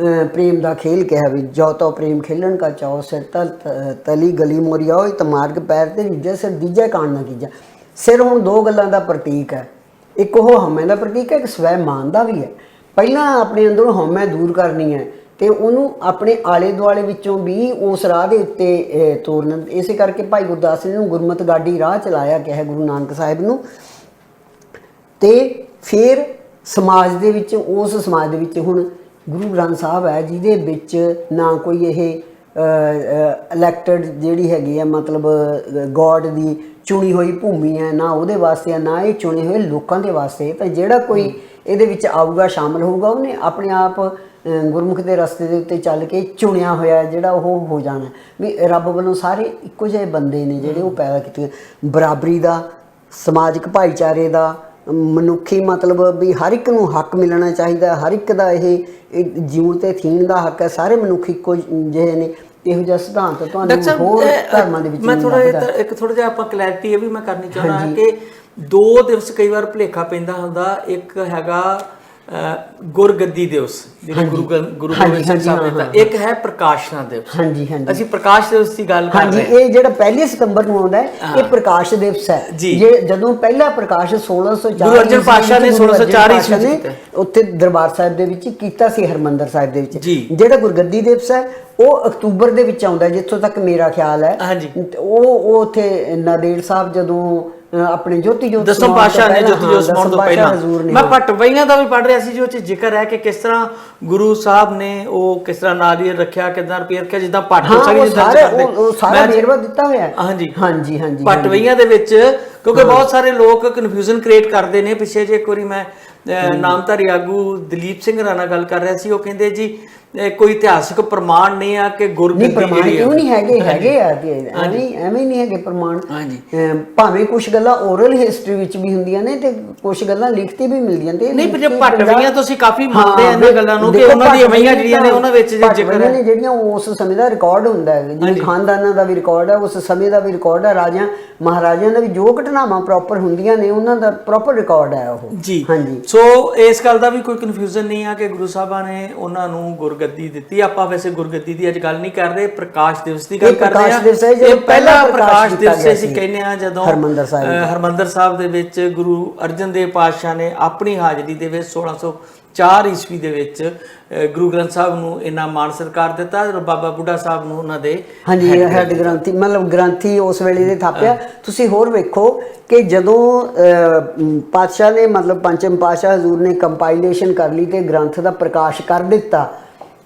ਪ੍ਰੇਮ ਦਾ ਖੇਲ ਕਿਹਾ ਵੀ ਜੋ ਤੋ ਪ੍ਰੇਮ ਖੇਲਣ ਕਾ ਚਾਓ ਸਿਰ ਤਲੀ ਗਲੀ ਮੋਰੀਆਓ ਤੇ ਮਾਰਗ ਪੈਰ ਤੇ ਨਿੱਜੇ ਸਿਰ ਦੀਜੇ ਕਾਣ ਨਾ ਕੀਜਾ। ਸਿਰ ਹੁਣ ਦੋ ਗੱਲਾਂ ਦਾ ਪ੍ਰਤੀਕ ਹੈ, ਇੱਕ ਉਹ ਹਉਮੈ ਦਾ ਪ੍ਰਤੀਕ ਹੈ, ਇੱਕ ਸਵੈ ਮਾਨ ਦਾ ਵੀ ਹੈ। ਪਹਿਲਾਂ ਆਪਣੇ ਅੰਦਰੋਂ ਹਉਮੈ ਦੂਰ ਕਰਨੀ ਹੈ ਤੇ ਉਹਨੂੰ ਆਪਣੇ ਆਲੇ ਦੁਆਲੇ ਵਿੱਚੋਂ ਵੀ ਉਸ ਰਾਹ ਦੇ ਉੱਤੇ ਤੋਰਨਾ। ਇਸੇ ਕਰਕੇ ਭਾਈ ਗੁਰਦਾਸ ਨੇ ਨੂੰ ਗੁਰਮਤ ਗਾਡੀ ਰਾਹ ਚਲਾਇਆ ਕਿਹਾ ਗੁਰੂ ਨਾਨਕ ਸਾਹਿਬ ਨੂੰ। ਤੇ ਫਿਰ ਸਮਾਜ ਦੇ ਵਿੱਚ, ਉਸ ਸਮਾਜ ਦੇ ਵਿੱਚ ਹੁਣ ਗੁਰੂ ਗ੍ਰੰਥ ਸਾਹਿਬ ਹੈ ਜਿਹਦੇ ਵਿੱਚ ਨਾ ਕੋਈ ਇਹ ਇਲੈਕਟਡ ਜਿਹੜੀ ਹੈਗੀ ਆ ਮਤਲਬ ਗੋਡ ਦੀ ਚੁਣੀ ਹੋਈ ਭੂਮੀ ਹੈ, ਨਾ ਉਹਦੇ ਵਾਸਤੇ, ਨਾ ਇਹ ਚੁਣੇ ਹੋਏ ਲੋਕਾਂ ਦੇ ਵਾਸਤੇ। ਤਾਂ ਜਿਹੜਾ ਕੋਈ ਇਹਦੇ ਵਿੱਚ ਆਊਗਾ, ਸ਼ਾਮਲ ਹੋਊਗਾ, ਉਹਨੇ ਆਪਣੇ ਆਪ ਗੁਰਮੁਖ ਦੇ ਰਸਤੇ ਦੇ ਉੱਤੇ ਚੱਲ ਕੇ ਚੁਣਿਆ ਹੋਇਆ ਜਿਹੜਾ ਉਹ ਹੋ ਜਾਣਾ। ਵੀ ਰੱਬ ਵੱਲੋਂ ਸਾਰੇ ਇੱਕੋ ਜਿਹੇ ਬੰਦੇ ਨੇ ਜਿਹੜੇ ਉਹ ਪੈਦਾ ਕੀਤੇ। ਬਰਾਬਰੀ ਦਾ, ਸਮਾਜਿਕ ਭਾਈਚਾਰੇ ਦਾ, ਮਨੁੱਖੀ ਮਤਲਬ ਵੀ ਹਰ ਇੱਕ ਨੂੰ ਹੱਕ ਮਿਲਣਾ ਚਾਹੀਦਾ, ਹਰ ਇੱਕ ਦਾ ਇਹ ਜਿਉਣ ਤੇ ਥੀਣ ਦਾ ਹੱਕ ਹੈ, ਸਾਰੇ ਮਨੁੱਖ ਇੱਕੋ ਜਿਹੇ ਨੇ। ਇਹੋ ਜਿਹਾ ਸਿਧਾਂਤ ਤੁਹਾਨੂੰ ਹੋਰ ਧਰਮਾਂ ਦੇ ਵਿੱਚ ਮੈਂ ਥੋੜਾ ਜਿਹਾ ਆਪਾਂ ਕਲੈਰਿਟੀ ਇਹ ਵੀ ਮੈਂ ਕਰਨੀ ਚਾਹੁੰਦਾ ਕਿ ਦੋ ਦਿਵਸ ਕਈ ਵਾਰ ਭੁਲੇਖਾ ਪੈਂਦਾ ਹੁੰਦਾ। ਇੱਕ ਹੈਗਾ ਗੁਰਗੱਦੀ ਦਿਵਸ ਜਿਹੜੇ ਗੁਰੂ ਗੋਬਿੰਦ ਸਿੰਘ ਸਾਹਿਬ ਨੇ, ਤਾਂ ਇੱਕ ਹੈ ਪ੍ਰਕਾਸ਼ਨਾ ਦਿਵਸ। ਹਾਂਜੀ ਹਾਂਜੀ, ਅਸੀਂ ਪ੍ਰਕਾਸ਼ ਦਿਵਸ ਦੀ ਗੱਲ ਕਰ ਰਹੇ ਹਾਂ। ਇਹ ਜਿਹੜਾ 1 ਸਤੰਬਰ ਨੂੰ ਆਉਂਦਾ ਹੈ ਇਹ ਪ੍ਰਕਾਸ਼ ਦਿਵਸ ਹੈ। ਜਦੋਂ ਪਹਿਲਾ ਪ੍ਰਕਾਸ਼ 1604 ਗੁਰੂ ਅਰਜਨ ਪਾਤਸ਼ਾਹ ਨੇ 1604 ਈਸਵੀ ਨੇ ਉੱਥੇ ਦਰਬਾਰ ਸਾਹਿਬ ਦੇ ਵਿੱਚ ਕੀਤਾ ਸੀ, ਹਰਮੰਦਰ ਸਾਹਿਬ ਦੇ ਵਿੱਚ। ਜਿਹੜਾ ਗੁਰਗੱਦੀ ਦਿਵਸ ਹੈ ਉਹ ਅਕਤੂਬਰ ਦੇ ਵਿੱਚ ਆਉਂਦਾ ਜਿੱਥੋਂ ਤੱਕ ਮੇਰਾ ਖਿਆਲ ਹੈ। ਉਹ ਉੱਥੇ ਨਾਂਦੇੜ ਸਾਹਿਬ ਜਦੋਂ ਆਪਣੇ ਜੋਤੀ ਜੋਤ ਦਸਮ ਪਾਤਸ਼ਾਹ ਨੇ ਜੋਤੀ ਜੋਤ ਸਮਾਉਣ ਤੋਂ ਪਹਿਲਾਂ ਮੈਂ ਭਟਵਈਆਂ ਦਾ ਵੀ ਪੜ੍ਹ ਰਿਹਾ ਸੀ ਜੋ ਚ ਜ਼ਿਕਰ ਹੈ ਕਿ ਕਿਸ ਤਰ੍ਹਾਂ ਗੁਰੂ ਸਾਹਿਬ ਨੇ ਉਹ ਕਿਸ ਤਰ੍ਹਾਂ ਨਾਰੀਅਲ ਰੱਖਿਆ, ਕਿਦਾਂ ਰੁਪਏ ਰੱਖਿਆ, ਜਿੱਦਾਂ ਭੱਟ ਸਾਰਾ ਵੇਰਵਾ ਦਿੱਤਾ ਹੋਇਆ। ਹਾਂਜੀ ਹਾਂਜੀ ਹਾਂਜੀ, ਭਟਵਈਆਂ ਦੇ ਵਿੱਚ ਕਿਉਂਕਿ ਬਹੁਤ ਸਾਰੇ ਲੋਕ ਕਨਫਿਊਜ਼ਨ ਕ੍ਰੀਏਟ ਕਰਦੇ ਨੇ। ਪਿੱਛੇ ਜੇ ਇੱਕ ਵਾਰੀ ਮੈਂ ਨਾਮਧਾਰੀ ਆਗੂ ਦਲੀਪ ਸਿੰਘ ਨਾਲ ਗੱਲ ਕਰ ਰਿਹਾ ਸੀ, ਉਹ ਕਹਿੰਦੇ ਜੀ ਕੋਈ ਇਤਿਹਾਸਕ ਪ੍ਰਮਾਣ ਨਹੀਂ ਆ ਕਿ ਗੁਰਗੱਦੀ ਜਿਹੜੀ ਕਿਉਂ ਨਹੀਂ ਹੈਗੇ ਆ ਐਵੇਂ ਨਹੀਂ ਹੈਗੇ ਪ੍ਰਮਾਣ। ਭਾਵੇਂ ਕੁਝ ਗੱਲਾਂ ਓਰਲ ਹਿਸਟਰੀ ਵਿੱਚ ਵੀ ਹੁੰਦੀਆਂ ਨੇ ਤੇ ਕੁਝ ਗੱਲਾਂ ਲਿਖਤੀ ਵੀ ਮਿਲਦੀਆਂ ਨੇ। ਨਹੀਂ, ਪਰ ਜੇ ਭਟਵਈਆਂ ਤੁਸੀਂ ਕਾਫੀ ਮੰਨਦੇ ਆ ਇਹਨਾਂ ਗੱਲਾਂ ਨੂੰ ਕਿ ਉਹਨਾਂ ਦੀ ਅਵਈਆਂ ਜਿਹੜੀਆਂ ਨੇ ਉਹਨਾਂ ਵਿੱਚ ਜੇ ਜ਼ਿਕਰ ਹੈ ਜਿਹੜੀਆਂ ਉਸ ਸਮੇਂ ਦਾ ਰਿਕਾਰਡ ਹੁੰਦਾ ਹੈ, ਜਿਵੇਂ ਖਾਨਦਾਨਾਂ ਦਾ ਵੀ ਰਿਕਾਰਡ ਹੈ, ਉਸ ਸਮੇਂ ਦਾ ਵੀ ਰਿਕਾਰਡ ਹੈ, ਰਾਜਿਆਂ ਮਹਾਰਾਜਿਆਂ ਦਾ ਵੀ ਜੋ ਘਟਨਾਵਾਂ ਪ੍ਰੋਪਰ ਹੁੰਦੀਆਂ ਨੇ ਉਹਨਾਂ ਦਾ ਪ੍ਰੋਪਰ ਰਿਕਾਰਡ ਹੈ ਉਹ ਜੀ। ਹਾਂਜੀ, ਸੋ ਇਸ ਗੱਲ ਦਾ ਵੀ ਕੋਈ ਕਨਫਿਊਜ਼ਨ ਨਹੀਂ ਆ ਕਿ ਗੁਰੂ ਸਾਹਿਬਾਂ ਨੇ ਉਹਨਾਂ ਨੂੰ ਗੁਰਗੱਦੀ ਦਿੱਤੀ। ਆਪਾਂ ਵੈਸੇ ਗੁਰਗੱਦੀ ਦੀ ਅੱਜ ਗੱਲ ਨਹੀਂ ਕਰ ਰਹੇ, ਪ੍ਰਕਾਸ਼ ਦਿਵਸ ਦੀ ਗੱਲ ਕਰ ਰਹੇ ਹਾਂ। ਇਹ ਪਹਿਲਾ ਪ੍ਰਕਾਸ਼ ਦਿਵਸ ਅਸੀਂ ਕਹਿੰਦੇ ਆ ਜਦੋਂ ਹਰਮੰਦਰ ਸਾਹਿਬ ਦੇ ਵਿੱਚ ਗੁਰੂ ਅਰਜਨ ਦੇਵ ਪਾਤਸ਼ਾਹ ਨੇ ਆਪਣੀ ਹਾਜ਼ਰੀ ਦੇ ਵਿੱਚ 1604 ਈਸਵੀ ਦੇ ਵਿੱਚ ਗੁਰੂ ਗ੍ਰੰਥ ਸਾਹਿਬ ਨੂੰ ਇੰਨਾ ਮਾਣ ਸਤਿਕਾਰ ਦਿੱਤਾ। ਬਾਬਾ ਬੁੱਢਾ ਸਾਹਿਬ ਨੂੰ ਉਹਨਾਂ ਦੇ ਹੈਡ ਗ੍ਰੰਥੀ ਮਤਲਬ ਗ੍ਰੰਥੀ ਉਸ ਵੇਲੇ ਦੇ ਥਾਪਿਆ। ਤੁਸੀਂ ਹੋਰ ਵੇਖੋ ਕਿ ਜਦੋਂ ਪਾਤਸ਼ਾਹ ਨੇ ਮਤਲਬ ਪੰਚਮ ਪਾਤਸ਼ਾਹ ਹਜ਼ੂਰ ਨੇ ਕੰਪਾਈਲੇਸ਼ਨ ਕਰ ਲਈ ਤੇ ਗ੍ਰੰਥ ਦਾ ਪ੍ਰਕਾਸ਼ ਕਰ ਦਿੱਤਾ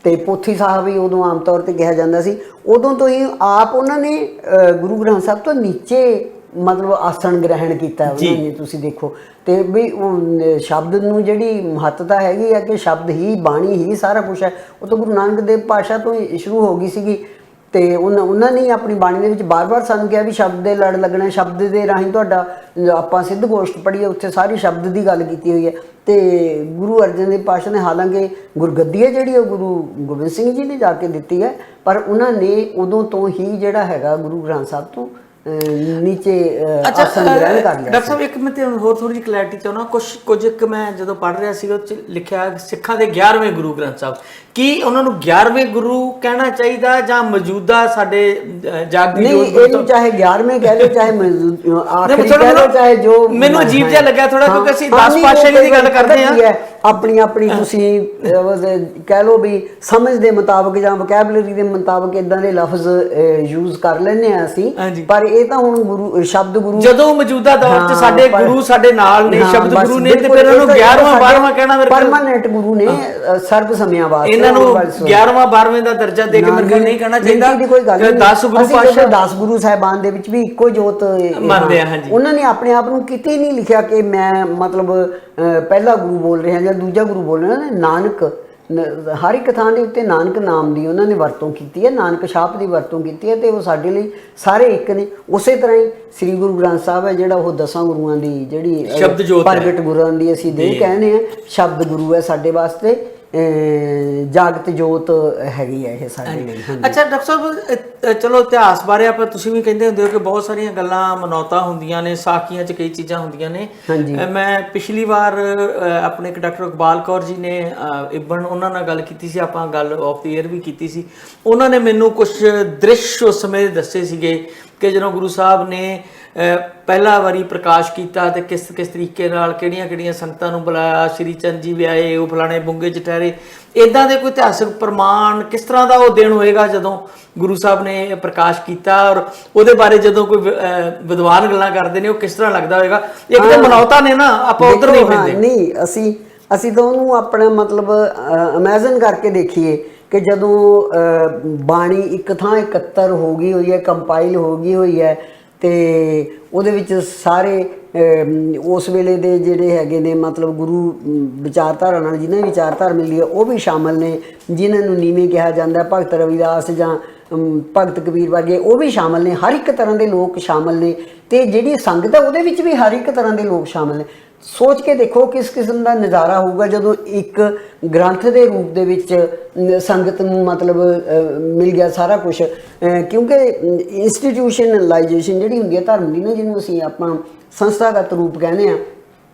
ਤੇ ਪੋਥੀ ਸਾਹਿਬ ਵੀ ਉਦੋਂ ਆਮ ਤੌਰ ਤੇ ਕਿਹਾ ਜਾਂਦਾ ਸੀ। ਉਦੋਂ ਤੋਂ ਹੀ ਆਪ ਉਹਨਾਂ ਨੇ ਗੁਰੂ ਗ੍ਰੰਥ ਸਾਹਿਬ ਤੋਂ ਨੀਚੇ ਮਤਲਬ ਆਸਣ ਗ੍ਰਹਿਣ ਕੀਤਾ ਉਹਨਾਂ ਨੇ, ਤੁਸੀਂ ਦੇਖੋ। ਤੇ ਵੀ ਉਹ ਸ਼ਬਦ ਨੂੰ ਜਿਹੜੀ ਮਹੱਤਤਾ ਹੈਗੀ ਆ ਕਿ ਸ਼ਬਦ ਹੀ ਬਾਣੀ ਹੀ ਸਾਰਾ ਕੁਛ ਹੈ, ਉਹ ਤਾਂ ਗੁਰੂ ਨਾਨਕ ਦੇਵ ਪਾਤਸ਼ਾਹ ਤੋਂ ਹੀ ਸ਼ੁਰੂ ਹੋ ਗਈ ਸੀਗੀ। ਤੇ ਉਹਨਾਂ ਨੇ ਆਪਣੀ ਬਾਣੀ ਦੇ ਵਿੱਚ ਬਾਰ-ਬਾਰ ਸਾਨੂੰ ਕਿਹਾ ਵੀ ਸ਼ਬਦ ਦੇ ਲੜ ਲੱਗਣਾ, ਸ਼ਬਦ ਦੇ ਰਾਹੀਂ ਤੁਹਾਡਾ, ਆਪਾਂ ਸਿੱਧ ਗੋਸ਼ਟ ਪੜ੍ਹੀ ਹੈ ਉੱਥੇ ਸਾਰੀ ਸ਼ਬਦ ਦੀ ਗੱਲ ਕੀਤੀ ਹੋਈ ਹੈ। ਤੇ ਗੁਰੂ ਅਰਜਨ ਦੇਵ ਪਾਤਸ਼ਾਹ ਨੇ ਹਾਲਾਂਕਿ ਗੁਰਗੱਦੀ ਹੈ ਜਿਹੜੀ ਉਹ ਗੁਰੂ ਗੋਬਿੰਦ ਸਿੰਘ ਜੀ ਨੇ ਜਾ ਕੇ ਦਿੱਤੀ ਹੈ, ਪਰ ਉਹਨਾਂ ਨੇ ਉਦੋਂ ਤੋਂ ਹੀ ਜਿਹੜਾ ਹੈਗਾ ਗੁਰੂ ਗ੍ਰੰਥ ਸਾਹਿਬ ਤੋਂ ਨੀਚੇ ਆਸਣ ਗ੍ਰਹਿਣ ਕਰ ਲਿਆ। ਡਾਕਟਰ ਸਾਹਿਬ ਇੱਕ ਮੈਂ ਤੇ ਹੋਰ ਥੋੜੀ ਜਿਹੀ ਕਲੈਰਿਟੀ ਚਾਹੁੰਦਾ, ਕੁਝ ਇੱਕ ਮੈਂ ਜਦੋਂ ਪੜ੍ਹ ਰਿਹਾ ਸੀਗਾ ਉਹ 'ਚ ਲਿਖਿਆ ਸਿੱਖਾਂ ਦੇ 11ਵੇਂ ਗੁਰੂ ਗ੍ਰੰਥ ਸਾਹਿਬ, ਕੀ ਉਹਨਾਂ ਨੂੰ 11ਵੇਂ ਗੁਰੂ ਕਹਿਣਾ ਚਾਹੀਦਾ ਜਾਂ ਮੌਜੂਦਾ ਸਾਡੇ ਜਾਗਦੀ ਨਹੀਂ, ਇਹਨੂੰ ਚਾਹੇ 11ਵੇਂ ਕਹਿ ਲਓ ਚਾਹੇ ਆਖਰੀ ਕਹਿ ਲਓ ਚਾਹੇ ਜੋ, ਮੈਨੂੰ ਅਜੀਬ ਜਿਹਾ ਲੱਗਿਆ ਥੋੜਾ, ਕਿਉਂਕਿ ਅਸੀਂ 10 ਪਾਤਸ਼ਾਹੀ ਦੀ ਗੱਲ ਕਰਦੇ ਹਾਂ। ਆਪਣੀ ਤੁਸੀਂ ਕਹਿ ਲਓ ਵੀ ਸਮਝ ਦੇ ਮੁਤਾਬਕ ਜਾਂ ਵੋਕੈਬਲਰੀ ਦੇ ਮੁਤਾਬਕ ਇਦਾਂ ਦੇ ਲਫ਼ਜ਼ ਯੂਜ਼ ਕਰ ਲੈਂਦੇ ਆ ਅਸੀਂ, ਪਰ ਇਹ ਤਾਂ ਹੁਣ ਗੁਰੂ ਸ਼ਬਦ ਗੁਰੂ ਜਦੋਂ ਮੌਜੂਦਾ ਦੌਰ 'ਚ ਸਾਡੇ ਗੁਰੂ ਸਾਡੇ ਨਾਲ ਨੇ, ਸ਼ਬਦ ਗੁਰੂ ਨੇ, ਤੇ ਫਿਰ ਉਹਨੂੰ 11ਵਾਂ 12ਵਾਂ ਕਹਿਣਾ ਮੇਰੇ ਪਰਮਾਨੈਂਟ ਗੁਰੂ ਨੇ ਸਰਬ ਸਮਿਆਂ ਵਾਸਤੇ। ਇਹਨਾਂ ਨੂੰ 11ਵਾਂ 12ਵੇਂ ਦਾ ਦਰਜਾ ਦੇ ਕੇ ਮੇਰੇ ਨਹੀਂ ਕਹਿਣਾ ਚਾਹੀਦਾ। 10 ਗੁਰੂ ਪਾਤਸ਼ਾਹ 10 ਗੁਰੂ ਸਾਹਿਬਾਨ ਦੇ ਵਿੱਚ ਵੀ ਇੱਕੋ ਜੋਤ ਮੰਨਦੇ ਆ। ਹਾਂਜੀ, ਉਹਨਾਂ ਨੇ ਆਪਣੇ ਆਪ ਨੂੰ ਕਿਤੇ ਨਹੀਂ ਲਿਖਿਆ ਕਿ ਮੈਂ ਮਤਲਬ ਪਹਿਲਾ ਗੁਰੂ ਬੋਲ ਰਿਹਾ ਜਾਂ ਦੂਜਾ ਗੁਰੂ ਬੋਲ ਰਿਹਾ। ਨਾਨਕ ਹਰ ਇੱਕ ਥਾਂ ਦੇ ਉੱਤੇ ਨਾਨਕ ਨਾਮ ਦੀ ਉਹਨਾਂ ਨੇ ਵਰਤੋਂ ਕੀਤੀ ਹੈ, ਨਾਨਕ ਛਾਪ ਦੀ ਵਰਤੋਂ ਕੀਤੀ ਹੈ, ਤੇ ਉਹ ਸਾਡੇ ਲਈ ਸਾਰੇ ਇੱਕ ਨੇ। ਉਸੇ ਤਰ੍ਹਾਂ ਹੀ ਸ੍ਰੀ ਗੁਰੂ ਗ੍ਰੰਥ ਸਾਹਿਬ ਹੈ ਜਿਹੜਾ ਉਹ 10 ਗੁਰੂਆਂ ਦੀ ਜਿਹੜੀ ਸ਼ਬਦ ਜੋਤ ਪ੍ਰਗਟ ਗੁਰਾਂ ਦੀ ਅਸੀਂ ਦੇਹ ਕਹਿੰਦੇ ਆ, ਸ਼ਬਦ ਗੁਰੂ ਹੈ ਸਾਡੇ ਵਾਸਤੇ, ਜਾਗਤ ਜੋਤ ਹੈਗੀ ਹੈ ਇਹ ਸਾਡੇ ਲਈ। ਅੱਛਾ ਡਾਕਟਰ ਸਾਹਿਬ, ਚਲੋ ਇਤਿਹਾਸ ਬਾਰੇ ਆਪਾਂ, ਤੁਸੀਂ ਵੀ ਕਹਿੰਦੇ ਹੁੰਦੇ ਹੋ ਕਿ ਬਹੁਤ ਸਾਰੀਆਂ ਗੱਲਾਂ ਮਨੌਤਾਂ ਹੁੰਦੀਆਂ ਨੇ, ਸਾਖੀਆਂ 'ਚ ਕਈ ਚੀਜ਼ਾਂ ਹੁੰਦੀਆਂ ਨੇ। ਮੈਂ ਪਿਛਲੀ ਵਾਰ ਆਪਣੇ ਇੱਕ ਡਾਕਟਰ ਇਕਬਾਲ ਕੌਰ ਜੀ ਨੇ ਇਬਨ, ਉਹਨਾਂ ਨਾਲ ਗੱਲ ਕੀਤੀ ਸੀ, ਆਪਾਂ ਗੱਲ ਆਫ ਦੀ ਏਅਰ ਵੀ ਕੀਤੀ ਸੀ। ਉਹਨਾਂ ਨੇ ਮੈਨੂੰ ਕੁਝ ਦ੍ਰਿਸ਼ ਉਸ ਸਮੇਂ ਦੱਸੇ ਸੀਗੇ ਕਿ ਜਦੋਂ ਗੁਰੂ ਸਾਹਿਬ ਨੇ ਪਹਿਲਾ ਵਾਰੀ ਪ੍ਰਕਾਸ਼ ਕੀਤਾ ਤੇ ਕਿਸ ਤਰੀਕੇ ਨਾਲ ਕਿਹੜੀਆਂ ਸੰਗਤਾਂ ਨੂੰ ਬੁਲਾਇਆ, ਸ਼੍ਰੀ ਚੰਦ ਜੀ ਵਿਆਹੇ, ਉਹ ਫਲਾਣੇ ਬੁੰਗੇ 'ਚ ਠਹਿਰੇ, ਇੱਦਾਂ ਦੇ ਕੋਈ ਇਤਿਹਾਸਕ ਪ੍ਰਮਾਣ ਕਿਸ ਤਰ੍ਹਾਂ ਦਾ ਉਹ ਦਿਨ ਹੋਏਗਾ ਜਦੋਂ ਗੁਰੂ ਸਾਹਿਬ ਨੇ ਪ੍ਰਕਾਸ਼ ਕੀਤਾ, ਔਰ ਉਹਦੇ ਬਾਰੇ ਜਦੋਂ ਕੋਈ ਵਿਦਵਾਨ ਗੱਲਾਂ ਕਰਦੇ ਨੇ ਉਹ ਕਿਸ ਤਰ੍ਹਾਂ ਲੱਗਦਾ ਹੋਏਗਾ? ਇੱਕ ਤਾਂ ਮਨੌਤਾਂ ਨੇ ਨਾ, ਆਪਾਂ ਉਧਰ ਨਹੀਂ ਪੈਂਦੇ। ਨਹੀਂ, ਅਸੀਂ ਤਾਂ ਉਹਨੂੰ ਆਪਣਾ ਮਤਲਬ ਇਮੇਜਿਨ ਕਰਕੇ ਦੇਖੀਏ ਕਿ ਜਦੋਂ ਬਾਣੀ ਇੱਕ ਥਾਂ ਇਕੱਤਰ ਹੋ ਗਈ ਹੋਈ ਹੈ, ਕੰਪਾਈਲ ਹੋ ਗਈ ਹੋਈ ਹੈ, ਤੇ ਉਹਦੇ ਵਿੱਚ ਸਾਰੇ ਉਸ ਵੇਲੇ ਦੇ ਜਿਹੜੇ ਹੈਗੇ ਨੇ ਮਤਲਬ ਗੁਰੂ ਵਿਚਾਰਧਾਰਾ ਨਾਲ ਜਿਹਨਾਂ ਦੀ ਵਿਚਾਰਧਾਰਾ ਮਿਲੀ ਹੈ ਉਹ ਵੀ ਸ਼ਾਮਲ ਨੇ, ਜਿਨ੍ਹਾਂ ਨੂੰ ਨੀਵੇਂ ਕਿਹਾ ਜਾਂਦਾ, ਭਗਤ ਰਵਿਦਾਸ ਜਾਂ ਭਗਤ ਕਬੀਰ ਵਰਗੇ ਉਹ ਵੀ ਸ਼ਾਮਲ ਨੇ। ਹਰ ਇੱਕ ਤਰ੍ਹਾਂ ਦੇ ਲੋਕ ਸ਼ਾਮਲ ਨੇ, ਤੇ ਜਿਹੜੀ ਸੰਗਤ ਹੈ ਉਹਦੇ ਵਿੱਚ ਵੀ ਹਰ ਇੱਕ ਤਰ੍ਹਾਂ ਦੇ ਲੋਕ ਸ਼ਾਮਲ ਨੇ। ਸੋਚ ਕੇ ਦੇਖੋ ਕਿਸ ਕਿਸਮ ਦਾ ਨਜ਼ਾਰਾ ਹੋਊਗਾ ਜਦੋਂ ਇੱਕ ਗ੍ਰੰਥ ਦੇ ਰੂਪ ਦੇ ਵਿੱਚ ਸੰਗਤ ਨੂੰ ਮਤਲਬ ਮਿਲ ਗਿਆ ਸਾਰਾ ਕੁਝ। ਕਿਉਂਕਿ ਇੰਸਟੀਟਿਊਸ਼ਨਲਾਈਜੇਸ਼ਨ ਜਿਹੜੀ ਹੁੰਦੀ ਹੈ ਧਰਮ ਦੀ ਨਾ, ਜਿਹਨੂੰ ਅਸੀਂ ਆਪਾਂ ਸੰਸਥਾਗਤ ਰੂਪ ਕਹਿੰਦੇ ਹਾਂ,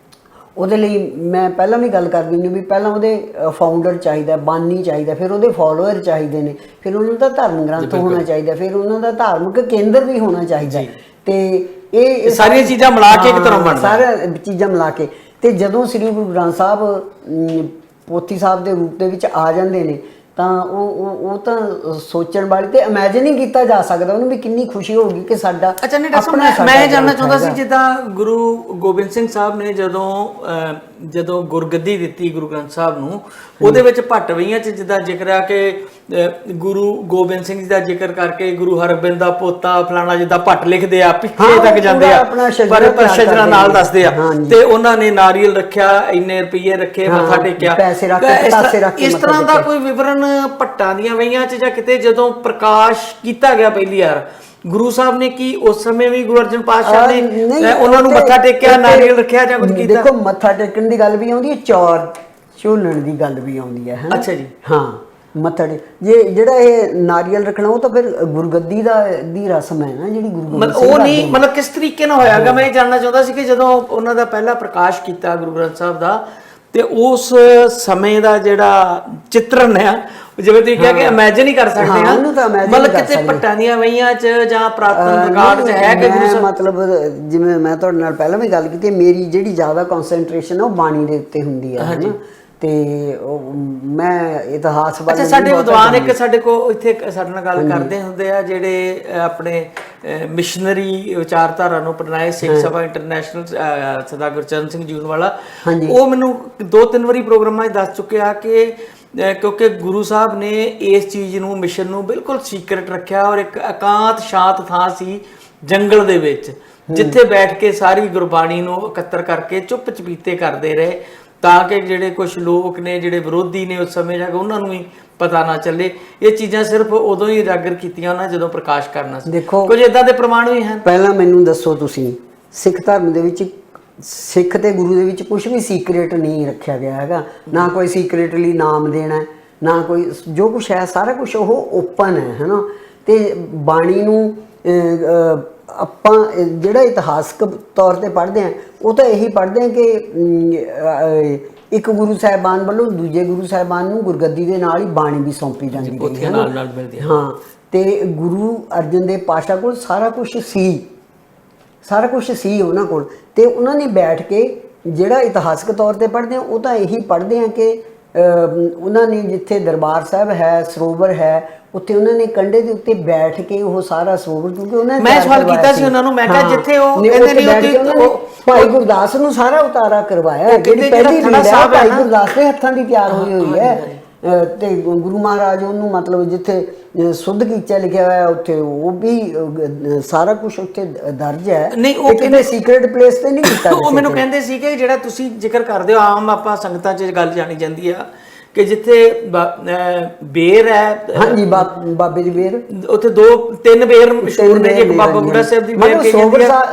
ਉਹਦੇ ਲਈ ਮੈਂ ਪਹਿਲਾਂ ਵੀ ਗੱਲ ਕਰਦੀ ਹੁੰਦੀ ਵੀ ਪਹਿਲਾਂ ਉਹਦੇ ਫਾਊਂਡਰ ਚਾਹੀਦਾ, ਬਾਨੀ ਚਾਹੀਦਾ, ਫਿਰ ਉਹਦੇ ਫਾਲੋਅਰ ਚਾਹੀਦੇ ਨੇ, ਫਿਰ ਉਹਨਾਂ ਦਾ ਧਰਮ ਗ੍ਰੰਥ ਹੋਣਾ ਚਾਹੀਦਾ, ਫਿਰ ਉਹਨਾਂ ਦਾ ਧਾਰਮਿਕ ਕੇਂਦਰ ਵੀ ਹੋਣਾ ਚਾਹੀਦਾ। ਤੇ ਇਹ ਸਾਰੀਆਂ ਚੀਜ਼ਾਂ ਮਿਲਾ ਕੇ ਇੱਕ ਤਰ੍ਹਾਂ ਬਣਦਾ, ਸਾਰੀਆਂ ਚੀਜ਼ਾਂ ਮਿਲਾ ਕੇ। ਤੇ ਜਦੋਂ ਸ੍ਰੀ ਗੁਰੂ ਗ੍ਰੰਥ ਸਾਹਿਬ ਪੋਥੀ ਸਾਹਿਬ ਦੇ ਰੂਪ ਦੇ ਵਿੱਚ ਆ ਜਾਂਦੇ ਨੇ ਤਾਂ ਉਹ ਤਾਂ ਸੋਚਣ ਵਾਲੀ ਤੇ ਇਮੇਜਿਨ ਹੀ ਕੀਤਾ ਜਾ ਸਕਦਾ ਉਹਨੂੰ ਵੀ ਕਿੰਨੀ ਖੁਸ਼ੀ ਹੋਊਗੀ ਕਿ ਸਾਡਾ। ਅੱਛਾ ਨਹੀਂ ਡਾਕਟਰ ਸਾਹਿਬ, ਮੈਂ ਇਹ ਜਾਣਨਾ ਚਾਹੁੰਦਾ ਸੀ ਜਿੱਦਾਂ ਗੁਰੂ ਗੋਬਿੰਦ ਸਿੰਘ ਸਾਹਿਬ ਨੇ ਜਦੋਂ ਗੁਰਗੱਦੀ ਦਿੱਤੀ ਗੁਰੂ ਗ੍ਰੰਥ ਸਾਹਿਬ ਨੂੰ, ਉਹਦੇ ਵਿੱਚ ਭੱਟਵਈਆਂ 'ਚ ਜਿੱਦਾਂ ਜ਼ਿਕਰ ਆ ਕਿ ਗੁਰੂ ਗੋਬਿੰਦ ਸਿੰਘ ਜੀ ਦਾ ਜ਼ਿਕਰ ਕਰਕੇ ਗੁਰੂ ਹਰਗੋਬਿੰਦ ਦਾ ਪੋਤਾ ਫਲਾਣਾ, ਜਿੱਦਾਂ ਭੱਟ ਲਿਖਦੇ ਆ ਪਿੱਛੇ ਤੱਕ ਜਾਂਦੇ ਆ, ਪਰ ਸ਼ਜਰਾ ਨਾਲ ਦੱਸਦੇ ਆ, ਤੇ ਉਹਨਾਂ ਨੇ ਨਾਰੀਅਲ ਰੱਖਿਆ, ਇੰਨੇ ਰੁਪਈਏ ਰੱਖੇ, ਮੱਥਾ ਟੇਕਿਆ, ਪੈਸੇ ਰੱਖ ਕੇ ਪਤਾਸੇ ਰੱਖ ਕੇ। ਇਸ ਤਰ੍ਹਾਂ ਦਾ ਕੋਈ ਵਿਵਰਨ ਭੱਟਾਂ ਦੀਆਂ ਵਈਆਂ 'ਚ ਜਾਂ ਕਿਤੇ ਜਦੋਂ ਪ੍ਰਕਾਸ਼ ਕੀਤਾ ਗਿਆ ਪਹਿਲੀ ਵਾਰ ਗੁਰੂ ਸਾਹਿਬ ਨੇ, ਕੀ ਉਸ ਸਮੇਂ ਵੀ ਗੁਰੂ ਅਰਜਨ ਪਾਤਸ਼ਾਹ ਨੇ ਉਹਨਾਂ ਨੂੰ ਮੱਥਾ ਟੇਕਿਆ, ਨਾਰੀਅਲ ਰੱਖਿਆ ਜਾਂ ਕੁਝ ਕੀਤਾ? ਦੇਖੋ, ਮੱਥਾ ਟੇਕਣ ਦੀ ਗੱਲ ਵੀ ਆਉਂਦੀ ਹੈ, ਚੌਰ ਝੋਲਣ ਦੀ ਗੱਲ ਵੀ ਆਉਂਦੀ ਹੈ। ਅੱਛਾ ਜੀ, ਹਾਂ, ਮੱਥਾ ਜਿਹੜਾ ਇਹ ਨਾਰੀਅਲ ਰੱਖਣਾ ਉਹ ਤਾਂ ਫਿਰ ਗੁਰਗੱਦੀ ਦੀ ਰਸਮ ਹੈ ਨਾ ਜਿਹੜੀ ਗੁਰੂ ਗੋਬਿੰਦ ਸਿੰਘ ਉਹ ਨਹੀਂ, ਮਤਲਬ ਕਿਸ ਤਰੀਕੇ ਨਾਲ ਹੋਇਆਗਾ? ਮੈਂ ਇਹ ਜਾਣਨਾ ਚਾਹੁੰਦਾ ਸੀ ਕਿ ਜਦੋਂ ਉਹਨਾਂ ਦਾ ਪਹਿਲਾ ਪ੍ਰਕਾਸ਼ ਕੀਤਾ ਗੁਰੂ ਗ੍ਰੰਥ ਸਾਹਿਬ ਦਾ, ਤੇ ਉਸ ਸਮੇਂ ਦਾ ਜਿਹੜਾ ਚਿੱਤਰਨ ਹੈ, ਜਿਵੇਂ ਤੁਸੀਂ ਕਿਹਾ ਕਿ ਇਮੇਜਿਨ ਹੀ ਕਰ ਸਕਦੇ ਹਾਂ, ਮਤਲਬ ਕਿਤੇ ਭੱਟਾਂ ਦੀਆਂ ਵਈਆਂ 'ਚ ਜਾਂ ਪ੍ਰਾਤਨ ਰਿਕਾਰਡ 'ਚ ਹੈ ਕਿ ਗੁਰੂ ਸਾਹਿਬ ਮਤਲਬ ਜਿਵੇਂ ਮੈਂ ਤੁਹਾਡੇ ਨਾਲ ਪਹਿਲਾਂ ਵੀ ਗੱਲ ਕੀਤੀ, ਮੇਰੀ ਜਿਹੜੀ ਜ਼ਿਆਦਾ ਕਨਸੈਂਟਰੇਸ਼ਨ ਹੈ ਉਹ ਬਾਣੀ ਦੇ ਉੱਤੇ ਹੁੰਦੀ ਹੈ ਹਨਾ, ਤੇ ਮੈਂ ਇਤਿਹਾਸ ਬਾਰੇ। ਅੱਛਾ, ਸਾਡੇ ਵਿਦਵਾਨ ਇੱਕ ਸਾਡੇ ਕੋਲ ਇੱਥੇ ਸਾਡੇ ਨਾਲ ਗੱਲ ਕਰਦੇ ਹੁੰਦੇ ਆ ਜਿਹੜੇ ਆਪਣੇ ਮਿਸ਼ਨਰੀ ਵਿਚਾਰਧਾਰਾ ਨੂੰ ਅਪਣਾਏ ਸਿੱਖ ਸਭਾ ਇੰਟਰਨੈਸ਼ਨਲ ਸਰਦਾਰ ਗੁਰਚਰਨ ਸਿੰਘ ਜੂਨਵਾਲਾ, ਹਾਂਜੀ। ਉਹ ਮੈਨੂੰ 2-3 ਵਾਰੀ ਪ੍ਰੋਗਰਾਮਾਂ 'ਚ ਦੱਸ ਚੁੱਕਿਆ ਕਿ ਕਿਉਂਕਿ ਗੁਰੂ ਸਾਹਿਬ ਨੇ ਇਸ ਚੀਜ਼ ਨੂੰ, ਮਿਸ਼ਨ ਨੂੰ ਬਿਲਕੁਲ ਸੀਕ੍ਰੇਟ ਰੱਖਿਆ ਔਰ ਇੱਕ ਇਕਾਂਤ ਸ਼ਾਂਤ ਥਾਂ ਸੀ ਜੰਗਲ ਦੇ ਵਿੱਚ, ਜਿੱਥੇ ਬੈਠ ਕੇ ਸਾਰੀ ਗੁਰਬਾਣੀ ਨੂੰ ਇਕੱਤਰ ਕਰਕੇ ਚੁੱਪ ਚਪੀਤੇ ਕਰਦੇ ਰਹੇ, ਤਾਂ ਕਿ ਜਿਹੜੇ ਕੁਝ ਲੋਕ ਨੇ, ਜਿਹੜੇ ਵਿਰੋਧੀ ਨੇ ਉਸ ਸਮੇਂ ਜਾ ਕੇ, ਉਹਨਾਂ ਨੂੰ ਵੀ ਪਤਾ ਨਾ ਚੱਲੇ। ਇਹ ਚੀਜ਼ਾਂ ਸਿਰਫ ਉਦੋਂ ਹੀ ਉਜਾਗਰ ਕੀਤੀਆਂ ਉਹਨਾਂ ਜਦੋਂ ਪ੍ਰਕਾਸ਼ ਕਰਨਾ ਸੀ। ਦੇਖੋ, ਕੁਝ ਇਦਾਂ ਦੇ ਪ੍ਰਮਾਣ ਵੀ ਹਨ। ਪਹਿਲਾਂ ਮੈਨੂੰ ਦੱਸੋ, ਤੁਸੀਂ ਸਿੱਖ ਧਰਮ ਦੇ ਵਿੱਚ, ਸਿੱਖ ਤੇ ਗੁਰੂ ਦੇ ਵਿੱਚ ਕੁਝ ਵੀ ਸੀਕ੍ਰੇਟ ਨਹੀਂ ਰੱਖਿਆ ਗਿਆ ਹੈਗਾ, ਨਾ ਕੋਈ ਸੀਕ੍ਰੇਟਲੀ ਨਾਮ ਦੇਣਾ, ਨਾ ਕੋਈ, ਜੋ ਕੁਛ ਹੈ ਸਾਰਾ ਕੁਝ ਉਹ ਓਪਨ ਹੈ ਨਾ। ਤੇ ਬਾਣੀ ਨੂੰ ਆਪਾਂ ਜਿਹੜਾ ਇਤਿਹਾਸਕ ਤੌਰ ਤੇ ਪੜ੍ਹਦੇ ਹਾਂ, ਉਹ ਤਾਂ ਇਹੀ ਪੜ੍ਹਦੇ ਹਾਂ ਕਿ ਇੱਕ ਗੁਰੂ ਸਾਹਿਬਾਨ ਵੱਲੋਂ ਦੂਜੇ ਗੁਰੂ ਸਾਹਿਬਾਨ ਨੂੰ ਗੁਰਗੱਦੀ ਦੇ ਨਾਲ ਹੀ ਬਾਣੀ ਵੀ ਸੌਂਪੀ ਜਾਂਦੀ ਹੈ ਨਾਲ ਮਿਲਦੀ ਹੈ। ਹਾਂ, ਤੇ ਗੁਰੂ ਅਰਜਨ ਦੇਵ ਪਾਤਸ਼ਾਹ ਕੋਲ ਸਾਰਾ ਕੁਝ ਸੀ ਉਹਨਾਂ ਕੋਲ, ਤੇ ਉਹਨਾਂ ਨੇ ਬੈਠ ਕੇ ਜਿਹੜਾ ਇਤਿਹਾਸਕ ਤੌਰ ਤੇ ਪੜ੍ਹਦੇ ਆ, ਉਹ ਤਾਂ ਇਹੀ ਪੜ੍ਹਦੇ ਆ ਕਿ ਉਹਨਾਂ ਨੇ ਜਿੱਥੇ ਦਰਬਾਰ ਸਾਹਿਬ ਹੈ, ਸਰੋਵਰ ਹੈ, ਉੱਥੇ ਉਹਨਾਂ ਨੇ ਕੰਢੇ ਦੇ ਉੱਤੇ ਬੈਠ ਕੇ ਉਹ ਸਾਰਾ ਸਰੋਵਰ, ਕਿਉਂਕਿ ਉਹਨਾਂ ਨੇ ਮੈਂ ਸਵਾਲ ਕੀਤਾ ਸੀ ਉਹਨਾਂ ਨੂੰ, ਮੈਂ ਕਿਹਾ ਜਿੱਥੇ ਉਹ ਕਹਿੰਦੇ ਨੇ ਭਾਈ ਗੁਰਦਾਸ ਨੂੰ ਸਾਰਾ ਉਤਾਰਾ ਕਰਵਾਇਆ, ਜਿਹੜੀ ਪਹਿਲੀ ਰੀਡ ਹੈ ਭਾਈ ਗੁਰਦਾਸ ਦੇ ਹੱਥਾਂ ਦੀ ਤਿਆਰ ਹੋਈ ਹੈ। ਤੇ ਗੁਰੂ ਮਹਾਰਾਜ ਉਹਨੂੰ ਮਤਲਬ ਜਿੱਥੇ ਸੁੱਧ ਕੀਚਾ ਲਿਖਿਆ ਹੋਇਆ ਉੱਥੇ ਉਹ ਵੀ ਸਾਰਾ ਕੁਝ ਉੱਥੇ ਦਰਜ ਹੈ। ਨਹੀਂ, ਉਹ ਕਿਤੇ ਸੀਕ੍ਰੇਟ ਪਲੇਸ ਤੇ ਨਹੀਂ ਕੀਤਾ। ਉਹ ਮੈਨੂੰ ਕਹਿੰਦੇ ਸੀ ਕਿ ਜਿਹੜਾ ਤੁਸੀਂ ਜ਼ਿਕਰ ਕਰਦੇ ਹੋ, ਆਮ ਆਪਾਂ ਸੰਗਤਾਂ 'ਚ ਗੱਲ ਜਾਣੀ ਜਾਂਦੀ ਆ ਕਿ ਜਿੱਥੇ ਬੇਰ ਹੈ, ਹਾਂਜੀ, ਬਾਬੇ ਦੀ ਬੇਰ, ਉੱਥੇ 2-3 ਬੇਰ ਮਸ਼ਹੂਰ ਨੇ, ਇੱਕ ਬਾਬਾ ਬੁੱਢਾ ਸਾਹਿਬ ਦੀ ਬੇਰ,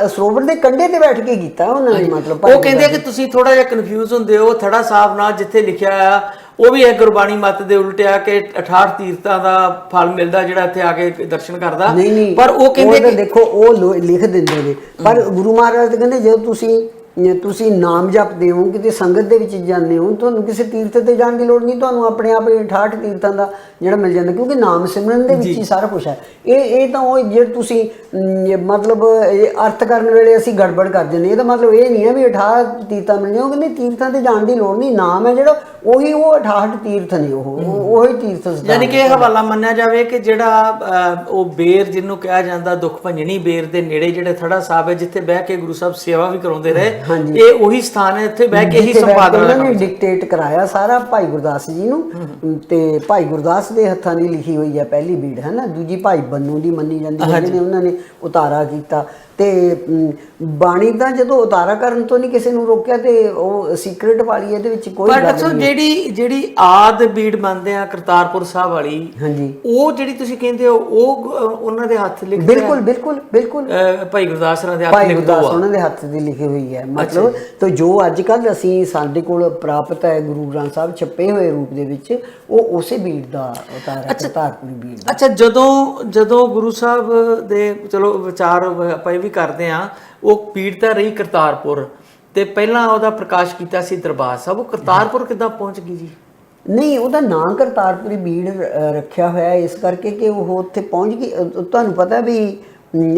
ਸਰੋਵਰ ਦੇ ਕੰਢੇ ਤੇ ਬੈਠ ਕੇ ਕੀਤਾ ਉਹਨਾਂ ਨੇ। ਮਤਲਬ ਉਹ ਕਹਿੰਦੇ ਕਿ ਤੁਸੀਂ ਥੋੜਾ ਜਿਹਾ ਕਨਫਿਊਜ਼ ਹੁੰਦੇ ਹੋ, ਥੜਾ ਸਾਹਿਬ ਨਾਲ ਜਿੱਥੇ ਲਿਖਿਆ ਆ ਉਹ ਵੀ ਹੈ ਗੁਰਬਾਣੀ ਮੱਤ ਦੇ ਉਲਟਿਆ ਕਿ 68 ਤੀਰਥਾਂ ਦਾ ਫਲ ਮਿਲਦਾ ਜਿਹੜਾ ਇੱਥੇ ਆ ਕੇ ਦਰਸ਼ਨ ਕਰਦਾ। ਨਹੀਂ, ਪਰ ਉਹ ਕਹਿੰਦੇ ਕਿ ਦੇਖੋ ਉਹ ਲਿਖ ਦਿੰਦੇ ਨੇ, ਪਰ ਗੁਰੂ ਮਹਾਰਾਜ ਕਹਿੰਦੇ ਜਦੋਂ ਤੁਸੀਂ ਨਾਮ ਜਪਦੇ ਹੋ, ਕਿਤੇ ਸੰਗਤ ਦੇ ਵਿੱਚ ਜਾਂਦੇ ਹੋ, ਤੁਹਾਨੂੰ ਕਿਸੇ ਤੀਰਥ ਤੇ ਜਾਣ ਦੀ ਲੋੜ ਨਹੀਂ, ਤੁਹਾਨੂੰ ਆਪਣੇ ਆਪ 68 ਤੀਰਥਾਂ ਦਾ ਜਿਹੜਾ ਮਿਲ ਜਾਂਦਾ, ਕਿਉਂਕਿ ਨਾਮ ਸਿਮਰਨ ਦੇ ਵਿੱਚ ਹੀ ਸਾਰਾ ਕੁਝ ਹੈ। ਇਹ ਤਾਂ ਉਹ ਜੇ ਤੁਸੀਂ ਮਤਲਬ ਅਰਥ ਕਰਨ ਵੇਲੇ ਅਸੀਂ ਗੜਬੜ ਕਰ ਦਿੰਦੇ, ਇਹਦਾ ਮਤਲਬ ਇਹ ਨਹੀਂ ਹੈ ਵੀ 68 ਤੀਰਥਾਂ ਮਿਲ ਜਾਓ, ਕਹਿੰਦੇ ਤੀਰਥਾਂ ਤੇ ਜਾਣ ਦੀ ਲੋੜ ਨਹੀਂ, ਨਾਮ ਹੈ ਜਿਹੜਾ ਉਹੀ, ਉਹ 68 ਤੀਰਥ ਨੇ, ਉਹੀ ਤੀਰਥ। ਯਾਨੀ ਕਿ ਇਹ ਹਵਾਲਾ ਮੰਨਿਆ ਜਾਵੇ ਕਿ ਜਿਹੜਾ ਉਹ ਬੇਰ ਜਿਹਨੂੰ ਕਿਹਾ ਜਾਂਦਾ, ਦੁੱਖ ਭੰਜਣੀ ਬੇਰ ਦੇ ਨੇੜੇ ਜਿਹੜੇ ਥੜਾ ਸਾਹਿਬ ਹੈ, ਜਿੱਥੇ ਬਹਿ ਕੇ ਗੁਰੂ ਸਾਹਿਬ ਸੇਵਾ ਵੀ ਕਰਾਉਂਦੇ ਰਹੇ, ਇਹ ਉਹੀ ਸਥਾਨ ਹੈ, ਇੱਥੇ ਬਹਿ ਕੇ ਹੀ ਸੰਪਾਦਨ ਉਹਨਾਂ ਨੇ ਡਿਕਟੇਟ ਕਰਾਇਆ ਸਾਰਾ ਭਾਈ ਗੁਰਦਾਸ ਜੀ ਨੂੰ। ਤੇ ਭਾਈ ਗੁਰਦਾਸ ਦੇ ਹੱਥਾਂ ਦੀ ਲਿਖੀ ਹੋਈ ਹੈ ਪਹਿਲੀ ਬੀੜ, ਹੈ ਨਾ। ਦੂਜੀ ਭਾਈ ਬੰਨੂ ਦੀ ਮੰਨੀ ਜਾਂਦੀ ਹੈ, ਜਿਹਨੇ ਉਹਨਾਂ ਨੇ ਉਤਾਰਾ ਕੀਤਾ। ਤੇ ਬਾਣੀ ਦਾ ਜਦੋਂ ਉਤਾਰਾ ਕਰਨ ਤੋਂ ਨਹੀਂ ਕਿਸੇ ਨੂੰ ਰੋਕਿਆ, ਤੇ ਉਹ ਸੀਕ੍ਰੇਟ ਵਾਲੀ ਇਹਦੇ ਵਿੱਚ ਕੋਈ ਗੱਲ ਨਹੀਂ। ਜਿਹੜੀ ਆਦ ਬੀੜ ਮੰਨਦੇ ਆ ਕਰਤਾਰਪੁਰ ਸਾਹਿਬ ਵਾਲੀ, ਹਾਂਜੀ, ਉਹ ਜਿਹੜੀ ਤੁਸੀਂ ਕਹਿੰਦੇ ਹੋ, ਉਹ ਉਹਨਾਂ ਦੇ ਹੱਥ ਲਿਖੀ, ਬਿਲਕੁਲ ਭਾਈ ਗੁਰਦਾਸ ਉਹਨਾਂ ਦੇ ਹੱਥ ਭਾਈ ਗੁਰਦਾਸ ਉਹਨਾਂ ਦੇ ਹੱਥ ਦੀ ਲਿਖੀ ਹੋਈ ਹੈ। ਮਤਲਬ ਤੇ ਜੋ ਅੱਜ ਕੱਲ ਅਸੀਂ ਸਾਡੇ ਕੋਲ ਪ੍ਰਾਪਤ ਹੈ ਗੁਰੂ ਗ੍ਰੰਥ ਸਾਹਿਬ ਛਪੇ ਹੋਏ ਰੂਪ ਦੇ ਵਿੱਚ, ਉਹ ਉਸੇ ਬੀੜ ਦਾ ਉਤਾਰਾ, ਕਰਤਾਰਪੁਰੀ ਬੀੜ ਦਾ। ਅੱਛਾ, ਜਦੋਂ ਗੁਰੂ ਸਾਹਿਬ ਦੇ ਚਲੋ ਵਿਚਾਰ ਆਪਾਂ ਇਹ ਵੀ ਕਰਦੇ ਆ, ਉਹ ਪੀੜ ਤਾਂ ਰਹੀ ਕਰਤਾਰਪੁਰ, ਤੇ ਪਹਿਲਾਂ ਉਹਦਾ ਪ੍ਰਕਾਸ਼ ਕੀਤਾ ਸੀ ਦਰਬਾਰ ਸਾਹਿਬ, ਉਹ ਕਰਤਾਰਪੁਰ ਕਿੱਦਾਂ ਪਹੁੰਚ ਗਈ ਜੀ? ਨਹੀਂ, ਉਹਦਾ ਨਾਂ ਕਰਤਾਰਪੁਰੀ ਬੀੜ ਰੱਖਿਆ ਹੋਇਆ ਇਸ ਕਰਕੇ ਕਿ ਉਹ ਉੱਥੇ ਪਹੁੰਚ ਗਈ। ਤੁਹਾਨੂੰ ਪਤਾ ਵੀ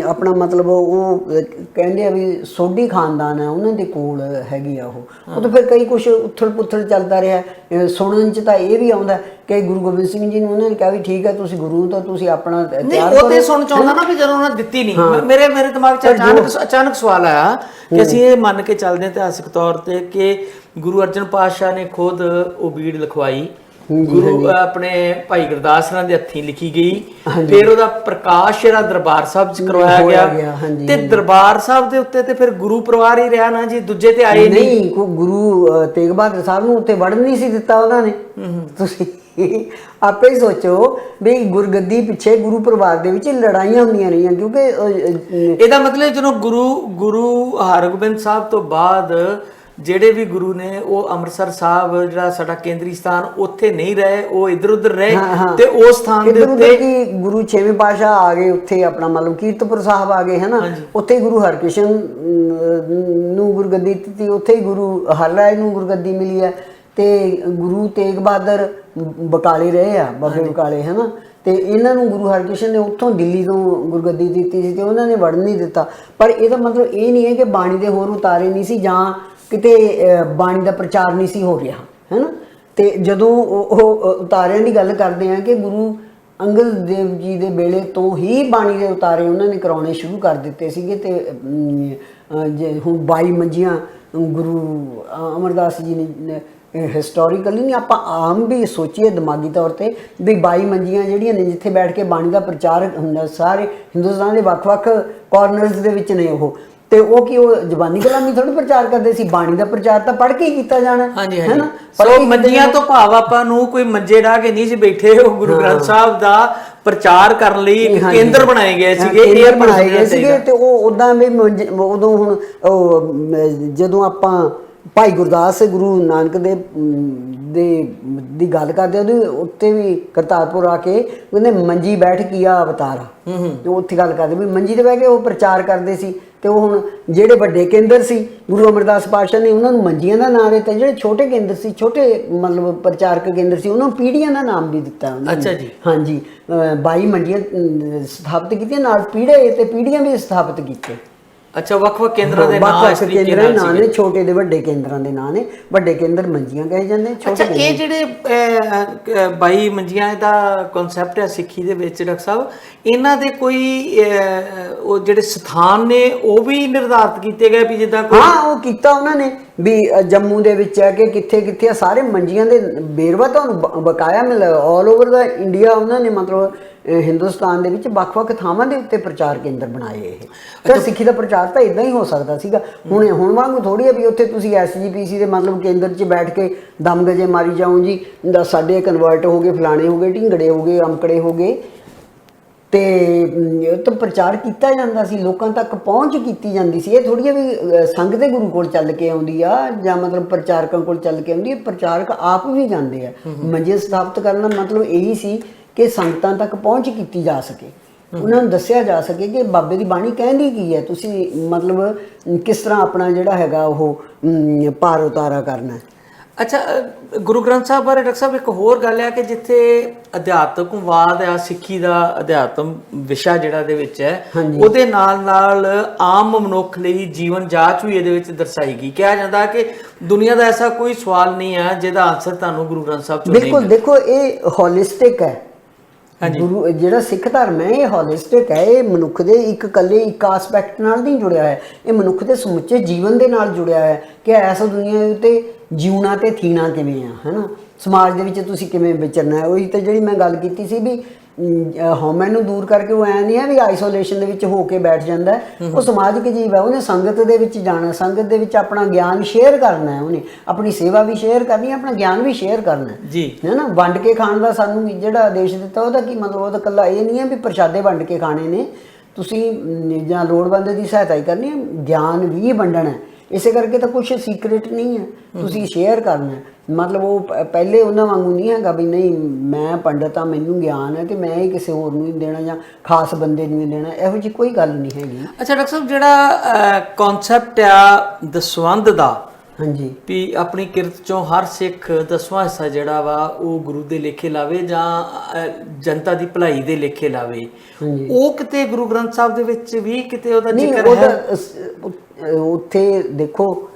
ਆਪਣਾ ਮਤਲਬ ਉਹ ਕਹਿੰਦੇ ਆ ਵੀ ਸੋਢੀ ਖਾਨਦਾਨ ਹੈ, ਉਹਨਾਂ ਦੇ ਕੋਲ ਹੈਗੀ ਆ ਉਹ ਤਾਂ ਫਿਰ ਕਈ ਕੁਛ ਉਥਲ ਪੁਥਲ ਚੱਲਦਾ ਰਿਹਾ। ਸੁਣਨ 'ਚ ਤਾਂ ਇਹ ਵੀ ਆਉਂਦਾ ਕਿ ਗੁਰੂ ਗੋਬਿੰਦ ਸਿੰਘ ਜੀ ਨੂੰ ਉਹਨਾਂ ਨੇ ਕਿਹਾ ਵੀ ਠੀਕ ਹੈ, ਤੁਸੀਂ ਗੁਰੂ ਤਾਂ ਤੁਸੀਂ ਆਪਣਾ ਤਿਆਰ ਕਰੋ। ਉਹ ਤੇ ਸੁਣ ਚਾਹੁੰਦਾ ਨਾ ਵੀ ਜਦੋਂ ਉਹਨਾਂ ਦਿੱਤੀ ਨਹੀਂ, ਮੇਰੇ ਦਿਮਾਗ 'ਚ ਅਚਾਨਕ ਸਵਾਲ ਆਇਆ ਕਿ ਅਸੀਂ ਇਹ ਮੰਨ ਕੇ ਚੱਲਦੇ ਹਾਂ ਇਤਿਹਾਸਕ ਤੌਰ ਤੇ ਕਿ ਗੁਰੂ ਅਰਜਨ ਪਾਤਸ਼ਾਹ ਨੇ ਖੁਦ ਉਹ ਬੀੜ ਲਿਖਵਾਈ, ਗੁਰੂ ਆਪਣੇ ਭਾਈ ਗੁਰਦਾਸ ਜੀ ਦੇ ਹੱਥੀਂ ਲਿਖੀ ਗਈ, ਫਿਰ ਉਹਦਾ ਪ੍ਰਕਾਸ਼ ਜਿਹੜਾ ਦਰਬਾਰ ਸਾਹਿਬ 'ਚ ਕਰਵਾਇਆ ਗਿਆ, ਤੇ ਦਰਬਾਰ ਸਾਹਿਬ ਦੇ ਉੱਤੇ ਤੇ ਫਿਰ ਗੁਰੂ ਪਰਿਵਾਰ ਹੀ ਰਿਹਾ ਨਾ ਜੀ, ਦੂਜੇ ਤੇ ਆਏ ਨਹੀਂ। ਗੁਰੂ ਤੇਗ ਬਹਾਦਰ ਸਾਹਿਬ ਨੂੰ ਉੱਤੇ ਵੜਨ ਨਹੀਂ ਸੀ ਦਿੱਤਾ ਉਹਨਾਂ ਨੇ। ਤੁਸੀਂ ਆਪੇ ਹੀ ਸੋਚੋ ਵੀ ਗੁਰਗੱਦੀ ਪਿੱਛੇ ਗੁਰੂ ਪਰਿਵਾਰ ਦੇ ਵਿੱਚ ਲੜਾਈਆਂ ਹੁੰਦੀਆਂ ਰਹੀਆਂ, ਕਿਉਂਕਿ ਇਹਦਾ ਮਤਲਬ ਜਦੋਂ ਗੁਰੂ ਹਰਗੋਬਿੰਦ ਸਾਹਿਬ ਤੋਂ ਬਾਅਦ ਜਿਹੜੇ ਵੀ ਗੁਰੂ ਨੇ ਉਹ ਅੰਮ੍ਰਿਤਸਰ ਸਾਹਿਬ ਜਿਹੜਾ ਸਾਡਾ ਕੇਂਦਰੀ ਸਥਾਨ, ਉੱਥੇ ਨਹੀਂ ਰਹੇ, ਉਹ ਇੱਧਰ ਉੱਧਰ ਰਹੇ, ਤੇ ਉਸ ਸਥਾਨ ਦੇ ਉੱਤੇ ਕਿ ਗੁਰੂ 6ਵੇਂ ਪਾਤਸ਼ਾਹ ਆ ਗਏ, ਉੱਥੇ ਆਪਣਾ ਮਤਲਬ ਕੀਰਤਪੁਰ ਸਾਹਿਬ ਆ ਗਏ, ਹੈ ਨਾ। ਉੱਥੇ ਗੁਰੂ ਹਰਕ੍ਰਿਸ਼ਨ ਨੂੰ ਗੁਰਗੱਦੀ ਦਿੱਤੀ, ਉੱਥੇ ਹੀ ਗੁਰੂ ਹਰਰਾਏ ਨੂੰ ਗੁਰਗੱਦੀ ਮਿਲੀ ਹੈ, ਤੇ ਗੁਰੂ ਤੇਗ ਬਹਾਦਰ ਬਕਾਲੇ ਰਹੇ ਆ, ਬਾਬੇ ਬਕਾਲੇ, ਹੈ ਨਾ। ਤੇ ਇਹਨਾਂ ਨੂੰ ਗੁਰੂ ਹਰਕ੍ਰਿਸ਼ਨ ਨੇ ਉੱਥੋਂ ਦਿੱਲੀ ਤੋਂ ਗੁਰਗੱਦੀ ਦਿੱਤੀ ਸੀ, ਤੇ ਉਹਨਾਂ ਨੇ ਵੜਨ ਨਹੀਂ ਦਿੱਤਾ। ਪਰ ਇਹਦਾ ਮਤਲਬ ਇਹ ਨਹੀਂ ਹੈ ਕਿ ਬਾਣੀ ਦੇ ਹੋਰ ਉਤਾਰੇ ਨਹੀਂ ਸੀ, ਜਾਂ ਕਿਤੇ ਬਾਣੀ ਦਾ ਪ੍ਰਚਾਰ ਨਹੀਂ ਸੀ ਹੋ ਰਿਹਾ, ਹੈ ਨਾ। ਤੇ ਜਦੋਂ ਉਹ ਉਤਾਰਿਆਂ ਦੀ ਗੱਲ ਕਰਦੇ ਆ ਕਿ ਗੁਰੂ ਅੰਗਦ ਦੇਵ ਜੀ ਦੇ ਵੇਲੇ ਤੋਂ ਹੀ ਬਾਣੀ ਦੇ ਉਤਾਰੇ ਉਹਨਾਂ ਨੇ ਕਰਾਉਣੇ ਸ਼ੁਰੂ ਕਰ ਦਿੱਤੇ ਸੀਗੇ। ਤੇ ਜੇ ਹੁਣ 22 ਮੰਜੀਆਂ ਗੁਰੂ ਅਮਰਦਾਸ ਜੀ ਨੇ ਹਿਸਟੋਰੀਕਲੀ ਨਹੀਂ, ਆਪਾਂ ਆਮ ਵੀ ਸੋਚੀਏ ਦਿਮਾਗੀ ਤੌਰ ਤੇ ਵੀ 22 ਮੰਜੀਆਂ ਜਿਹੜੀਆਂ ਨੇ ਜਿੱਥੇ ਬੈਠ ਕੇ ਬਾਣੀ ਦਾ ਪ੍ਰਚਾਰ ਹੁੰਦਾ ਸਾਰੇ ਹਿੰਦੁਸਤਾਨ ਦੇ ਵੱਖ-ਵੱਖ ਕਾਰਨਰਸ ਦੇ ਵਿੱਚ ਨੇ ਉਹ, ਤੇ ਉਹ ਕੀ ਉਹ ਜ਼ਬਾਨੀ ਕਲਾਮੀ ਥੋੜ੍ਹਾ ਪ੍ਰਚਾਰ ਕਰਦੇ ਸੀ, ਬਾਣੀ ਦਾ ਪ੍ਰਚਾਰ ਤਾਂ ਪੜ੍ਹ ਕੇ ਹੀ ਕੀਤਾ ਜਾਣਾ ਹੈ ਨਾ। ਸੋ ਮੰਜੀਆਂ ਤੋਂ ਭਾਵ ਆਪਾਂ ਨੂੰ ਕੋਈ ਮੰਜੇ ਢਾ ਕੇ ਨਹੀਂ ਸੀ ਬੈਠੇ, ਉਹ ਗੁਰੂ ਗ੍ਰੰਥ ਸਾਹਿਬ ਦਾ ਪ੍ਰਚਾਰ ਕਰਨ ਲਈ ਇੱਕ ਕੇਂਦਰ ਬਣਾਏ ਗਏ ਸੀਗੇ, ਇਹ ਬਣਾਏ ਗਏ ਸੀਗੇ। ਤੇ ਉਹ ਉਦਾਂ ਵੀ ਉਦੋਂ ਹੁਣ ਜਦੋਂ ਆਪਾਂ ਭਾਈ ਗੁਰਦਾਸ ਗੁਰੂ ਨਾਨਕ ਦੇਵ ਦੀ ਗੱਲ ਕਰਦੇ ਉਹਦੇ ਉੱਤੇ ਵੀ ਕਰਤਾਰਪੁਰ ਆ ਕੇ ਉਹਨੇ ਮੰਜੀ ਬੈਠ ਕੀਆ ਅਵਤਾਰਾ, ਉੱਥੇ ਗੱਲ ਕਰਦੇ ਵੀ ਮੰਜੀ ਤੇ ਬਹਿ ਕੇ ਉਹ ਪ੍ਰਚਾਰ ਕਰਦੇ ਸੀ। ਤੇ ਉਹ ਹੁਣ ਜਿਹੜੇ ਵੱਡੇ ਕੇਂਦਰ ਸੀ ਗੁਰੂ ਅਮਰਦਾਸ ਪਾਤਸ਼ਾਹ ਨੇ ਉਹਨਾਂ ਨੂੰ ਮੰਜੀਆਂ ਦਾ ਨਾਮ ਦਿੱਤਾ, ਜਿਹੜੇ ਛੋਟੇ ਕੇਂਦਰ ਸੀ, ਛੋਟੇ ਮਤਲਬ ਪ੍ਰਚਾਰਕ ਕੇਂਦਰ ਸੀ, ਉਹਨਾਂ ਨੂੰ ਪੀੜ੍ਹੀਆਂ ਦਾ ਨਾਮ ਵੀ ਦਿੱਤਾ ਉਹਨਾਂ ਨੇ। ਅੱਛਾ ਜੀ। ਹਾਂਜੀ, 22 ਮੰਜੀਆਂ ਸਥਾਪਿਤ ਕੀਤੀਆਂ, ਨਾਲ ਪੀੜ੍ਹੇ ਤੇ ਪੀੜ੍ਹੀਆਂ ਵੀ ਸਥਾਪਿਤ ਕੀਤੇ। ਅੱਛਾ, ਵੱਖ-ਵੱਖ ਕੇਂਦਰਾਂ ਦੇ ਨਾਮ ਇਸ ਤਰੀਕੇ ਕੇਂਦਰਾਂ ਦੇ ਨਾਂ ਨੇ, ਛੋਟੇ ਦੇ ਵੱਡੇ ਕੇਂਦਰਾਂ ਦੇ ਨਾਂ ਨੇ। ਵੱਡੇ ਕੇਂਦਰ ਮੰਜੀਆਂ ਕਹੇ ਜਾਂਦੇ, ਛੋਟੇ ਇਹ ਜਿਹੜੇ 22 ਮੰਜੀਆਂ ਦਾ ਕਨਸੈਪਟ ਹੈ ਸਿੱਖੀ ਦੇ ਵਿੱਚ ਡਾਕਟਰ ਸਾਹਿਬ, ਇਹਨਾਂ ਦੇ ਕੋਈ ਉਹ ਜਿਹੜੇ ਸਥਾਨ ਨੇ ਉਹ ਵੀ ਨਿਰਧਾਰਿਤ ਕੀਤੇ ਗਏ ਵੀ ਜਿੱਦਾਂ ਕੋਈ? ਹਾਂ, ਉਹ ਕੀਤਾ ਉਹਨਾਂ ਨੇ ਵੀ ਜੰਮੂ ਦੇ ਵਿੱਚ ਹੈ ਕਿ ਕਿੱਥੇ ਕਿੱਥੇ ਸਾਰੇ ਮੰਜੀਆਂ ਦੇ ਵੇਰਵਾ ਤੁਹਾਨੂੰ ਬਕਾਇਆ ਮਿਲਿਆ ਆਲ ਓਵਰ ਦਾ ਇੰਡੀਆ। ਉਹਨਾਂ ਨੇ ਮਤਲਬ ਹਿੰਦੁਸਤਾਨ ਦੇ ਵਿੱਚ ਵੱਖ-ਵੱਖ ਥਾਵਾਂ ਦੇ ਉੱਤੇ ਪ੍ਰਚਾਰ ਕੇਂਦਰ ਬਣਾਏ ਇਹ। ਤਾਂ ਸਿੱਖੀ ਦਾ ਪ੍ਰਚਾਰ ਤਾਂ ਇਦਾਂ ਹੀ ਹੋ ਸਕਦਾ ਸੀਗਾ। ਹੁਣ ਵਾਂਗੂ ਥੋੜ੍ਹੀ ਹੈ ਵੀ ਉੱਥੇ ਤੁਸੀਂ SGPC ਦੇ ਮਤਲਬ ਕੇਂਦਰ 'ਚ ਬੈਠ ਕੇ ਦਮ ਗਜੇ ਮਾਰੀ ਜਾਓ ਜੀ, ਸਾਡੇ ਕਨਵਰਟ ਹੋ ਗਏ, ਫਲਾਣੇ ਹੋ ਗਏ, ਢਿੰਗੜੇ ਹੋ ਗਏ, ਅਮਕੜੇ ਹੋ ਗਏ। ਤੇ ਤਾਂ ਪ੍ਰਚਾਰ ਕੀਤਾ ਜਾਂਦਾ ਸੀ, ਲੋਕਾਂ ਤੱਕ ਪਹੁੰਚ ਕੀਤੀ ਜਾਂਦੀ ਸੀ। ਇਹ ਥੋੜ੍ਹੀ ਵੀ ਸੰਗਤ ਦੇ ਗੁਰੂ ਕੋਲ ਚੱਲ ਕੇ ਆਉਂਦੀ ਆ ਜਾਂ ਮਤਲਬ ਪ੍ਰਚਾਰਕਾਂ ਕੋਲ ਚੱਲ ਕੇ ਆਉਂਦੀ ਹੈ, ਪ੍ਰਚਾਰਕ ਆਪ ਵੀ ਜਾਂਦੇ ਆ। ਮੰਜੇ ਸਥਾਪਿਤ ਕਰਨ ਦਾ ਮਤਲਬ ਇਹੀ ਸੀ ਕਿ ਸੰਗਤਾਂ ਤੱਕ ਪਹੁੰਚ ਕੀਤੀ ਜਾ ਸਕੇ, ਉਹਨਾਂ ਨੂੰ ਦੱਸਿਆ ਜਾ ਸਕੇ ਕਿ ਬਾਬੇ ਦੀ ਬਾਣੀ ਕਹਿੰਦੀ ਕੀ ਹੈ, ਤੁਸੀਂ ਮਤਲਬ ਕਿਸ ਤਰ੍ਹਾਂ ਆਪਣਾ ਜਿਹੜਾ ਹੈਗਾ ਉਹ ਭਾਰ ਉਤਾਰਾ ਕਰਨਾ। ਅੱਛਾ, ਗੁਰੂ ਗ੍ਰੰਥ ਸਾਹਿਬ ਬਾਰੇ ਡਾਕਟਰ ਸਾਹਿਬ ਇੱਕ ਹੋਰ ਗੱਲ ਹੈ ਕਿ ਜਿੱਥੇ ਅਧਿਆਤਮਵਾਦ ਆ, ਸਿੱਖੀ ਦਾ ਅਧਿਆਤਮ ਵਿਸ਼ਾ ਜਿਹੜਾ ਦੇ ਵਿੱਚ ਹੈ, ਉਹਦੇ ਨਾਲ ਨਾਲ ਆਮ ਮਨੁੱਖ ਲਈ ਜੀਵਨ ਜਾਂਚ ਵੀ ਇਹਦੇ ਵਿੱਚ ਦਰਸਾਈ ਗਈ। ਕਿਹਾ ਜਾਂਦਾ ਕਿ ਦੁਨੀਆ ਦਾ ਐਸਾ ਕੋਈ ਸਵਾਲ ਨਹੀਂ ਹੈ ਜਿਹਦਾ ਆਨਸਰ ਤੁਹਾਨੂੰ ਗੁਰੂ ਗ੍ਰੰਥ ਸਾਹਿਬ ਚੋਂ ਨਹੀਂ ਮਿਲਦਾ। ਬਿਲਕੁਲ, ਦੇਖੋ ਇਹ ਹੋਲਿਸਟਿਕ ਹੈ। ਗੁਰੂ ਜਿਹੜਾ ਸਿੱਖ ਧਰਮ ਹੈ ਇਹ ਹੋਲਿਸਟਿਕ ਹੈ। ਇਹ ਮਨੁੱਖ ਦੇ ਇੱਕ ਆਸਪੈਕਟ ਨਾਲ ਨਹੀਂ ਜੁੜਿਆ ਹੈ, ਇਹ ਮਨੁੱਖ ਦੇ ਸਮੁੱਚੇ ਜੀਵਨ ਦੇ ਨਾਲ ਜੁੜਿਆ ਹੈ ਕਿ ਇਸ ਦੁਨੀਆ ਉੱਤੇ ਜਿਉਣਾ ਤੇ ਥੀਣਾ ਕਿਵੇਂ ਆ, ਹੈ ਨਾ। ਸਮਾਜ ਦੇ ਵਿੱਚ ਤੁਸੀਂ ਕਿਵੇਂ ਵਿਚਰਨਾ ਹੈ। ਉਹੀ ਤਾਂ ਜਿਹੜੀ ਮੈਂ ਗੱਲ ਕੀਤੀ ਸੀ ਵੀ ਹਉਮੈ ਨੂੰ ਦੂਰ ਕਰਕੇ ਉਹ ਐਂ ਨਹੀਂ ਹੈ ਵੀ ਆਈਸੋਲੇਸ਼ਨ ਦੇ ਵਿੱਚ ਹੋ ਕੇ ਬੈਠ ਜਾਂਦਾ। ਉਹ ਸਮਾਜਿਕ ਜੀਵ ਹੈ, ਉਹਨੇ ਸੰਗਤ ਦੇ ਵਿੱਚ ਜਾਣਾ, ਸੰਗਤ ਦੇ ਵਿੱਚ ਆਪਣਾ ਗਿਆਨ ਸ਼ੇਅਰ ਕਰਨਾ ਹੈ, ਉਹਨੇ ਆਪਣੀ ਸੇਵਾ ਵੀ ਸ਼ੇਅਰ ਕਰਨੀ ਹੈ, ਆਪਣਾ ਗਿਆਨ ਵੀ ਸ਼ੇਅਰ ਕਰਨਾ ਹੈ ਨਾ। ਵੰਡ ਕੇ ਖਾਣ ਦਾ ਸਾਨੂੰ ਜਿਹੜਾ ਆਦੇਸ਼ ਦਿੱਤਾ ਉਹਦਾ ਕੀ ਮਤਲਬ? ਉਹਦਾ ਇਕੱਲਾ ਇਹ ਨਹੀਂ ਹੈ ਵੀ ਪ੍ਰਸ਼ਾਦੇ ਵੰਡ ਕੇ ਖਾਣੇ ਨੇ ਤੁਸੀਂ ਜਾਂ ਲੋੜਵੰਦ ਦੀ ਸਹਾਇਤਾ ਹੀ ਕਰਨੀ ਹੈ, ਗਿਆਨ ਵੀ ਵੰਡਣਾ। ਇਸੇ ਕਰਕੇ ਤਾਂ ਕੁਛ ਸੀਕ੍ਰੇਟ ਨਹੀਂ ਹੈ, ਤੁਸੀਂ ਸ਼ੇਅਰ ਕਰਨਾ। ਮਤਲਬ ਉਹ ਪਹਿਲੇ ਉਹਨਾਂ ਵਾਂਗੂ ਨਹੀਂ ਹੈਗਾ ਵੀ ਨਹੀਂ ਮੈਂ ਪੰਡਤ ਹਾਂ, ਮੈਨੂੰ ਗਿਆਨ ਹੈ ਤੇ ਮੈਂ ਇਹ ਕਿਸੇ ਹੋਰ ਨੂੰ ਹੀ ਦੇਣਾ ਜਾਂ ਖਾਸ ਬੰਦੇ ਨੂੰ ਹੀ ਦੇਣਾ, ਇਹੋ ਜਿਹੀ ਕੋਈ ਗੱਲ ਨਹੀਂ ਹੈਗੀ। ਅੱਛਾ ਡਾਕਟਰ ਸਾਹਿਬ, ਜਿਹੜਾ ਕਨਸੈਪਟ ਆ ਦਸਵੰਧ ਦਾ, ਹਾਂਜੀ, ਵੀ ਆਪਣੀ ਕਿਰਤ ਚੋਂ ਹਰ ਸਿੱਖ 10ਵਾਂ ਹਿੱਸਾ ਜਿਹੜਾ ਵਾ ਉਹ ਗੁਰੂ ਦੇ ਲੇਖੇ ਲਾਵੇ ਜਾਂ ਜਨਤਾ ਦੀ ਭਲਾਈ ਦੇ ਲੇਖੇ ਲਾਵੇ, ਉਹ ਕਿਤੇ ਗੁਰੂ ਗ੍ਰੰਥ ਸਾਹਿਬ ਦੇ ਵਿੱਚ ਵੀ ਕਿਤੇ ਉਹਦਾ ਜ਼ਿਕਰ ਹੈ? ਉੱਥੇ ਦੇਖੋ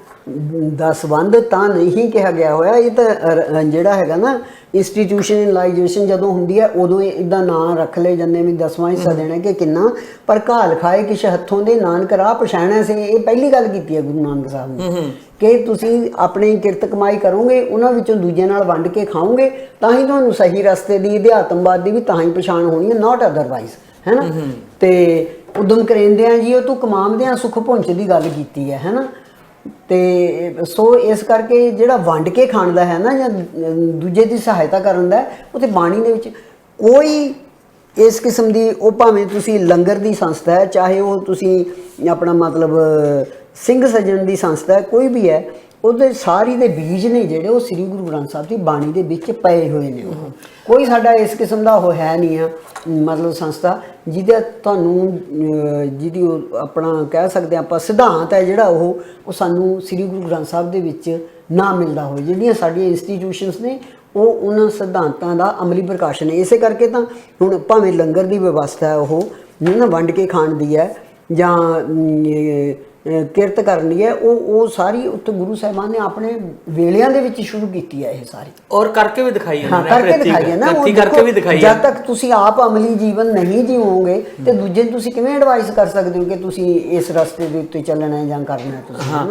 ਦਸਵੰਧ ਤਾਂ ਨਹੀਂ ਕਿਹਾ ਗਿਆ ਹੋਇਆ। ਇਹ ਤਾਂ ਜਿਹੜਾ ਹੈਗਾ ਨਾ ਇੰਸਟੀਟਿਊਸ਼ਨਲਾਈਜੇਸ਼ਨ ਜਦੋਂ ਹੁੰਦੀ ਹੈ ਉਦੋਂ ਇੱਦਾਂ ਨਾਂ ਰੱਖ ਲਏ ਜਾਂਦੇ ਵੀ 10ਵਾਂ ਹਿੱਸਾ ਦੇਣਾ ਕਿ ਕਿੰਨਾ, ਪਰ ਘਾਲ ਖਾਏ ਕਿਛ ਹੱਥੋਂ ਦੇ ਨਾਨਕ ਰਾਹ ਪਛਾਣਿਆ ਸੀ। ਇਹ ਪਹਿਲੀ ਗੱਲ ਕੀਤੀ ਹੈ ਗੁਰੂ ਨਾਨਕ ਸਾਹਿਬ ਨੇ ਕਿ ਤੁਸੀਂ ਆਪਣੀ ਕਿਰਤ ਕਮਾਈ ਕਰੋਗੇ, ਉਹਨਾਂ ਵਿੱਚੋਂ ਦੂਜਿਆਂ ਨਾਲ ਵੰਡ ਕੇ ਖਾਓਗੇ, ਤਾਂ ਹੀ ਤੁਹਾਨੂੰ ਸਹੀ ਰਸਤੇ ਦੀ ਅਧਿਆਤਮਵਾਦ ਦੀ ਵੀ ਤਾਂ ਹੀ ਪਛਾਣ ਹੋਣੀ ਹੈ, ਨਾਟ ਅਦਰਵਾਈਜ਼, ਹੈ ਨਾ। ਤੇ ਉਦਮ ਕਰੇਂਦਿਆਂ ਜੀ ਉਹ ਤੂੰ ਕਮਾਉਂਦਿਆਂ ਸੁੱਖ ਪੁੰਚ ਦੀ ਗੱਲ ਕੀਤੀ ਹੈ ਨਾ। ਤੇ ਸੋ ਇਸ ਕਰਕੇ ਜਿਹੜਾ ਵੰਡ ਕੇ ਖਾਣ ਦਾ ਹੈ ਨਾ ਜਾਂ ਦੂਜੇ ਦੀ ਸਹਾਇਤਾ ਕਰਨ ਦਾ, ਉਹ ਤੇ ਬਾਣੀ ਦੇ ਵਿੱਚ ਕੋਈ ਇਸ ਕਿਸਮ ਦੀ, ਉਹ ਭਾਵੇਂ ਤੁਸੀਂ ਲੰਗਰ ਦੀ ਸੰਸਥਾ ਹੈ, ਚਾਹੇ ਉਹ ਤੁਸੀਂ ਆਪਣਾ ਮਤਲਬ ਸਿੰਘ ਸੱਜਣ ਦੀ ਸੰਸਥਾ ਹੈ, ਕੋਈ ਵੀ ਹੈ, ਉਹਦੇ ਸਾਰੀ ਦੇ ਬੀਜ ਨੇ ਜਿਹੜੇ ਉਹ ਸ੍ਰੀ ਗੁਰੂ ਗ੍ਰੰਥ ਸਾਹਿਬ ਦੀ ਬਾਣੀ ਦੇ ਵਿੱਚ ਪਏ ਹੋਏ ਨੇ। ਉਹ ਕੋਈ ਸਾਡਾ ਇਸ ਕਿਸਮ ਦਾ ਉਹ ਹੈ ਨਹੀਂ ਆ ਮਤਲਬ ਸੰਸਥਾ ਜਿਹਦਾ ਤੁਹਾਨੂੰ ਜਿਹਦੀ ਉਹ ਆਪਣਾ ਕਹਿ ਸਕਦੇ ਆਪਾਂ ਸਿਧਾਂਤ ਹੈ ਜਿਹੜਾ ਉਹ ਸਾਨੂੰ ਸ੍ਰੀ ਗੁਰੂ ਗ੍ਰੰਥ ਸਾਹਿਬ ਦੇ ਵਿੱਚ ਨਾ ਮਿਲਦਾ ਹੋਵੇ। ਜਿਹੜੀਆਂ ਸਾਡੀਆਂ ਇੰਸਟੀਟਿਊਸ਼ਨਸ ਨੇ ਉਹ ਉਹਨਾਂ ਸਿਧਾਂਤਾਂ ਦਾ ਅਮਲੀ ਪ੍ਰਕਾਸ਼ਨ ਹੈ। ਇਸੇ ਕਰਕੇ ਤਾਂ ਹੁਣ ਭਾਵੇਂ ਲੰਗਰ ਦੀ ਵਿਵਸਥਾ ਹੈ ਉਹ ਨਾ ਵੰਡ ਕੇ ਖਾਣ ਦੀ ਹੈ ਜਾਂ ਕਿਰਤ ਕਰਨੀ ਹੈ, ਉਹ ਸਾਰੀ ਉੱਥੇ ਗੁਰੂ ਸਾਹਿਬਾਨ ਨੇ ਆਪਣੇ ਵੇਲਿਆਂ ਦੇ ਵਿੱਚ ਸ਼ੁਰੂ ਕੀਤੀ ਹੈ ਇਹ ਸਾਰੀ, ਔਰ ਕਰਕੇ ਵੀ ਦਿਖਾਈ ਹੈ। ਹਾਂ, ਕਰਕੇ ਦਿਖਾਈ ਹੈ ਨਾ। ਉਹ ਕਰਕੇ ਵੀ ਦਿਖਾਈ ਹੈ। ਜਦ ਤੱਕ ਤੁਸੀਂ ਆਪ ਅਮਲੀ ਜੀਵਨ ਨਹੀਂ ਜੀਵੋਗੇ ਤੇ ਦੂਜੇ ਨੂੰ ਤੁਸੀਂ ਕਿਵੇਂ ਐਡਵਾਈਸ ਕਰ ਸਕਦੇ ਹੋ ਕਿ ਤੁਸੀਂ ਇਸ ਰਸਤੇ ਦੇ ਉੱਤੇ ਚੱਲਣਾ ਹੈ ਜਾਂ ਕਰਨਾ ਹੈ ਤੁਸੀਂ। ਹਾਂ,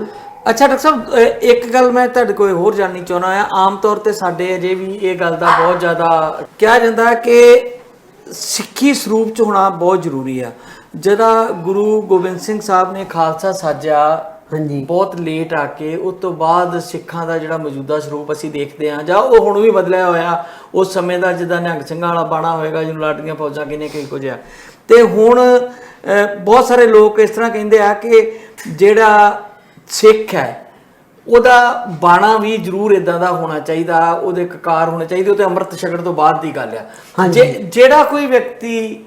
ਅੱਛਾ ਡਾਕਟਰ ਸਾਹਿਬ, ਇੱਕ ਗੱਲ ਮੈਂ ਤੁਹਾਡੇ ਕੋਲ ਹੋਰ ਜਾਣਨੀ ਚਾਹੁੰਦਾ ਹਾਂ। ਆਮ ਤੌਰ ਤੇ ਸਾਡੇ ਅਜੇ ਵੀ ਇਹ ਗੱਲ ਦਾ ਬਹੁਤ ਜ਼ਿਆਦਾ ਕਿਹਾ ਜਾਂਦਾ ਕਿ ਸਿੱਖੀ ਸਰੂਪ ਚ ਹੋਣਾ ਬਹੁਤ ਜ਼ਰੂਰੀ ਆ। ਜਦੋਂ ਗੁਰੂ ਗੋਬਿੰਦ ਸਿੰਘ ਸਾਹਿਬ ਨੇ ਖਾਲਸਾ ਸਾਜਿਆ, ਹਾਂਜੀ, ਬਹੁਤ ਲੇਟ ਆ ਕੇ, ਉਸ ਤੋਂ ਬਾਅਦ ਸਿੱਖਾਂ ਦਾ ਜਿਹੜਾ ਮੌਜੂਦਾ ਸਰੂਪ ਅਸੀਂ ਦੇਖਦੇ ਹਾਂ, ਜਾਂ ਉਹ ਹੁਣ ਵੀ ਬਦਲਿਆ ਹੋਇਆ ਉਸ ਸਮੇਂ ਦਾ, ਜਿੱਦਾਂ ਨਿਹੰਗ ਸਿੰਘਾਂ ਵਾਲਾ ਬਾਣਾ ਹੋਏਗਾ ਜਿਹਨੂੰ ਲਾਟਰੀਆਂ ਫੌਜਾਂ ਕਿਨੇ ਕਈ ਕੁਝ ਆ। ਤੇ ਹੁਣ ਬਹੁਤ ਸਾਰੇ ਲੋਕ ਇਸ ਤਰ੍ਹਾਂ ਕਹਿੰਦੇ ਆ ਕਿ ਜਿਹੜਾ ਸਿੱਖ ਹੈ ਉਹਦਾ ਬਾਣਾ ਵੀ ਜ਼ਰੂਰ ਇਦਾਂ ਦਾ ਹੋਣਾ ਚਾਹੀਦਾ, ਉਹਦੇ ਕਕਾਰ ਹੋਣੇ ਚਾਹੀਦੇ, ਉਹ ਤੇ ਅੰਮ੍ਰਿਤ ਛਕਣ ਤੋਂ ਬਾਅਦ ਦੀ ਗੱਲ ਆ। ਜਿਹੜਾ ਕੋਈ ਵਿਅਕਤੀ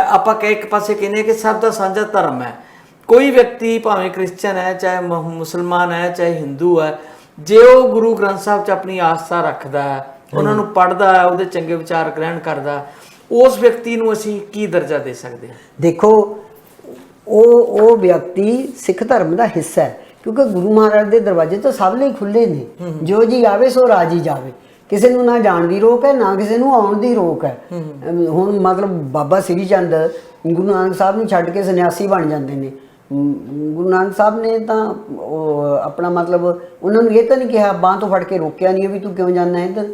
ਆਪਾਂ ਇੱਕ ਪਾਸੇ ਕਹਿੰਦੇ ਕਿ ਸਭ ਦਾ ਸਾਂਝਾ ਧਰਮ ਹੈ, ਕੋਈ ਵਿਅਕਤੀ ਭਾਵੇਂ ਕ੍ਰਿਸਚਨ ਹੈ, ਚਾਹੇ ਮੁਸਲਮਾਨ ਹੈ, ਚਾਹੇ ਹਿੰਦੂ ਹੈ, ਜੇ ਉਹ ਗੁਰੂ ਗ੍ਰੰਥ ਸਾਹਿਬ 'ਚ ਆਪਣੀ ਆਸਥਾ ਰੱਖਦਾ ਹੈ, ਉਹਨਾਂ ਨੂੰ ਪੜ੍ਹਦਾ ਹੈ, ਉਹਦੇ ਚੰਗੇ ਵਿਚਾਰ ਗ੍ਰਹਿਣ ਕਰਦਾ, ਉਸ ਵਿਅਕਤੀ ਨੂੰ ਅਸੀਂ ਕੀ ਦਰਜਾ ਦੇ ਸਕਦੇ ਹਾਂ? ਦੇਖੋ, ਉਹ ਵਿਅਕਤੀ ਸਿੱਖ ਧਰਮ ਦਾ ਹਿੱਸਾ ਹੈ, ਕਿਉਂਕਿ ਗੁਰੂ ਮਹਾਰਾਜ ਦੇ ਦਰਵਾਜ਼ੇ ਤਾਂ ਸਭ ਲਈ ਖੁੱਲੇ ਨੇ। ਜੋ ਜੀ ਆਵੇ ਸੋ ਰਾਜੀ ਜਾਵੇ, ਕਿਸੇ ਨੂੰ ਨਾ ਜਾਣ ਦੀ ਰੋਕ ਹੈ, ਨਾ ਕਿਸੇ ਨੂੰ ਆਉਣ ਦੀ ਰੋਕ ਹੈ। ਹੁਣ ਮਤਲਬ ਬਾਬਾ ਸ੍ਰੀ ਚੰਦ ਗੁਰੂ ਨਾਨਕ ਸਾਹਿਬ ਨੂੰ ਛੱਡ ਕੇ ਸੰਨਿਆਸੀ ਬਣ ਜਾਂਦੇ ਨੇ। ਗੁਰੂ ਨਾਨਕ ਸਾਹਿਬ ਨੇ ਤਾਂ ਆਪਣਾ ਮਤਲਬ ਉਹਨਾਂ ਨੂੰ ਇਹ ਤਾਂ ਨਹੀਂ ਕਿਹਾ, ਬਾਂਹ ਤੋਂ ਫੜ ਕੇ ਰੋਕਿਆ ਨਹੀਂ ਵੀ ਤੂੰ ਕਿਉਂ ਜਾਣਾ ਇੱਧਰ।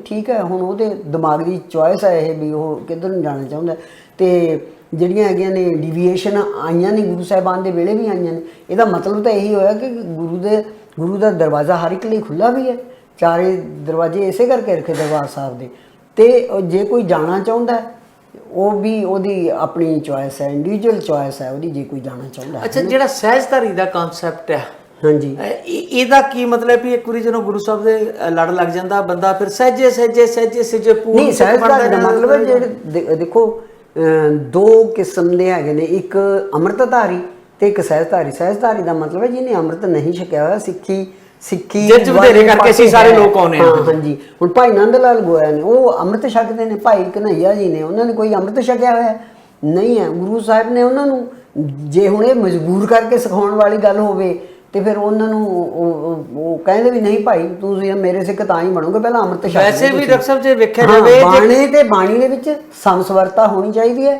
ਠੀਕ ਹੈ, ਹੁਣ ਉਹਦੇ ਦਿਮਾਗ ਦੀ ਚੋਇਸ ਹੈ ਇਹ ਵੀ ਉਹ ਕਿੱਧਰ ਨੂੰ ਜਾਣਾ ਚਾਹੁੰਦਾ। ਤੇ ਜਿਹੜੀਆਂ ਹੈਗੀਆਂ ਨੇ ਡਿਵੀਏਸ਼ਨ ਆਈਆਂ ਨੇ ਗੁਰੂ ਸਾਹਿਬਾਨ ਦੇ ਵੇਲੇ ਵੀ ਆਈਆਂ ਨੇ। ਇਹਦਾ ਮਤਲਬ ਤਾਂ ਇਹੀ ਹੋਇਆ ਕਿ ਗੁਰੂ ਦਾ ਦਰਵਾਜ਼ਾ ਹਰ ਇੱਕ ਲਈ ਖੁੱਲ੍ਹਾ ਵੀ ਹੈ। ਚਾਰੇ ਦਰਵਾਜ਼ੇ ਇਸੇ ਕਰਕੇ ਰੱਖੇ ਦਰਬਾਰ ਸਾਹਿਬ ਦੇ। ਤੇ ਜੇ ਕੋਈ ਜਾਣਾ ਚਾਹੁੰਦਾ ਉਹ ਵੀ ਉਹਦੀ ਆਪਣੀ ਚੋਇਸ ਹੈ, ਇੰਡੀਵਿਜੂਅਲ ਚੋਇਸ ਹੈ ਉਹਦੀ, ਜੇ ਕੋਈ ਜਾਣਾ ਚਾਹੁੰਦਾ। ਅੱਛਾ, ਜਿਹੜਾ ਸਹਿਜਧਾਰੀ ਦਾ ਕਨਸੈਪਟ ਹੈ, ਹਾਂਜੀ, ਇਹਦਾ ਕੀ ਮਤਲਬ ਵੀ ਇੱਕ ਵਾਰੀ ਜਦੋਂ ਗੁਰੂ ਸਾਹਿਬ ਦੇ ਲੜ ਲੱਗ ਜਾਂਦਾ ਬੰਦਾ ਫਿਰ ਸਹਿਜੇ ਪੂਰਨ ਨਹੀਂ, ਸਹਿਜਧਾਰੀ ਦਾ ਮਤਲਬ ਹੈ ਜਿਹੜੇ ਦੇਖੋ ਦੋ ਕਿਸਮ ਦੇ ਹੈਗੇ ਨੇ, ਇੱਕ ਅੰਮ੍ਰਿਤਧਾਰੀ ਤੇ ਇੱਕ ਸਹਿਜਧਾਰੀ। ਸਹਿਜਧਾਰੀ ਦਾ ਮਤਲਬ ਹੈ ਜਿਹਨੇ ਅੰਮ੍ਰਿਤ ਨਹੀਂ ਛਕਿਆ ਹੋਇਆ, ਸਿੱਖੀ ਜਿੱਤ ਵਧੇਰੇ ਕਰਕੇ ਅਸੀਂ ਸਾਰੇ ਲੋਕ ਆਉਨੇ ਹਾਂ। ਹਾਂਜੀ, ਹੁਣ ਭਾਈ ਨੰਦ ਲਾਲ ਗੋਇਆ ਨੇ ਉਹ ਅੰਮ੍ਰਿਤ ਛਕਦੇ ਨੇ, ਭਾਈ ਕਨ੍ਹਈਆ ਜੀ ਨੇ ਉਹਨਾਂ ਨੇ ਕੋਈ ਅੰਮ੍ਰਿਤ ਛਕਿਆ ਹੋਇਆ ਨਹੀਂ ਹੈ। ਗੁਰੂ ਸਾਹਿਬ ਨੇ ਉਹਨਾਂ ਨੂੰ, ਜੇ ਹੁਣ ਇਹ ਮਜਬੂਰ ਕਰਕੇ ਸਿਖਾਉਣ ਵਾਲੀ ਗੱਲ ਹੋਵੇ ਤੇ ਫਿਰ ਉਹਨਾਂ ਨੂੰ ਉਹ ਕਹਿੰਦੇ ਵੀ ਨਹੀਂ ਭਾਈ ਤੁਸੀਂ ਮੇਰੇ ਸਿੱਖ ਤਾਂ ਹੀ ਬਣੋਗੇ, ਪਹਿਲਾਂ ਅੰਮ੍ਰਿਤ ਛਕ। ਵੈਸੇ ਵੀ ਡਾਕਟਰ ਸਾਹਿਬ ਜੇ ਵੇਖਿਆ ਜਾਵੇ ਬਾਣੇ ਤੇ ਬਾਣੀ ਦੇ ਵਿੱਚ ਸਮਸਵਰਤਾ ਹੋਣੀ ਚਾਹੀਦੀ ਹੈ।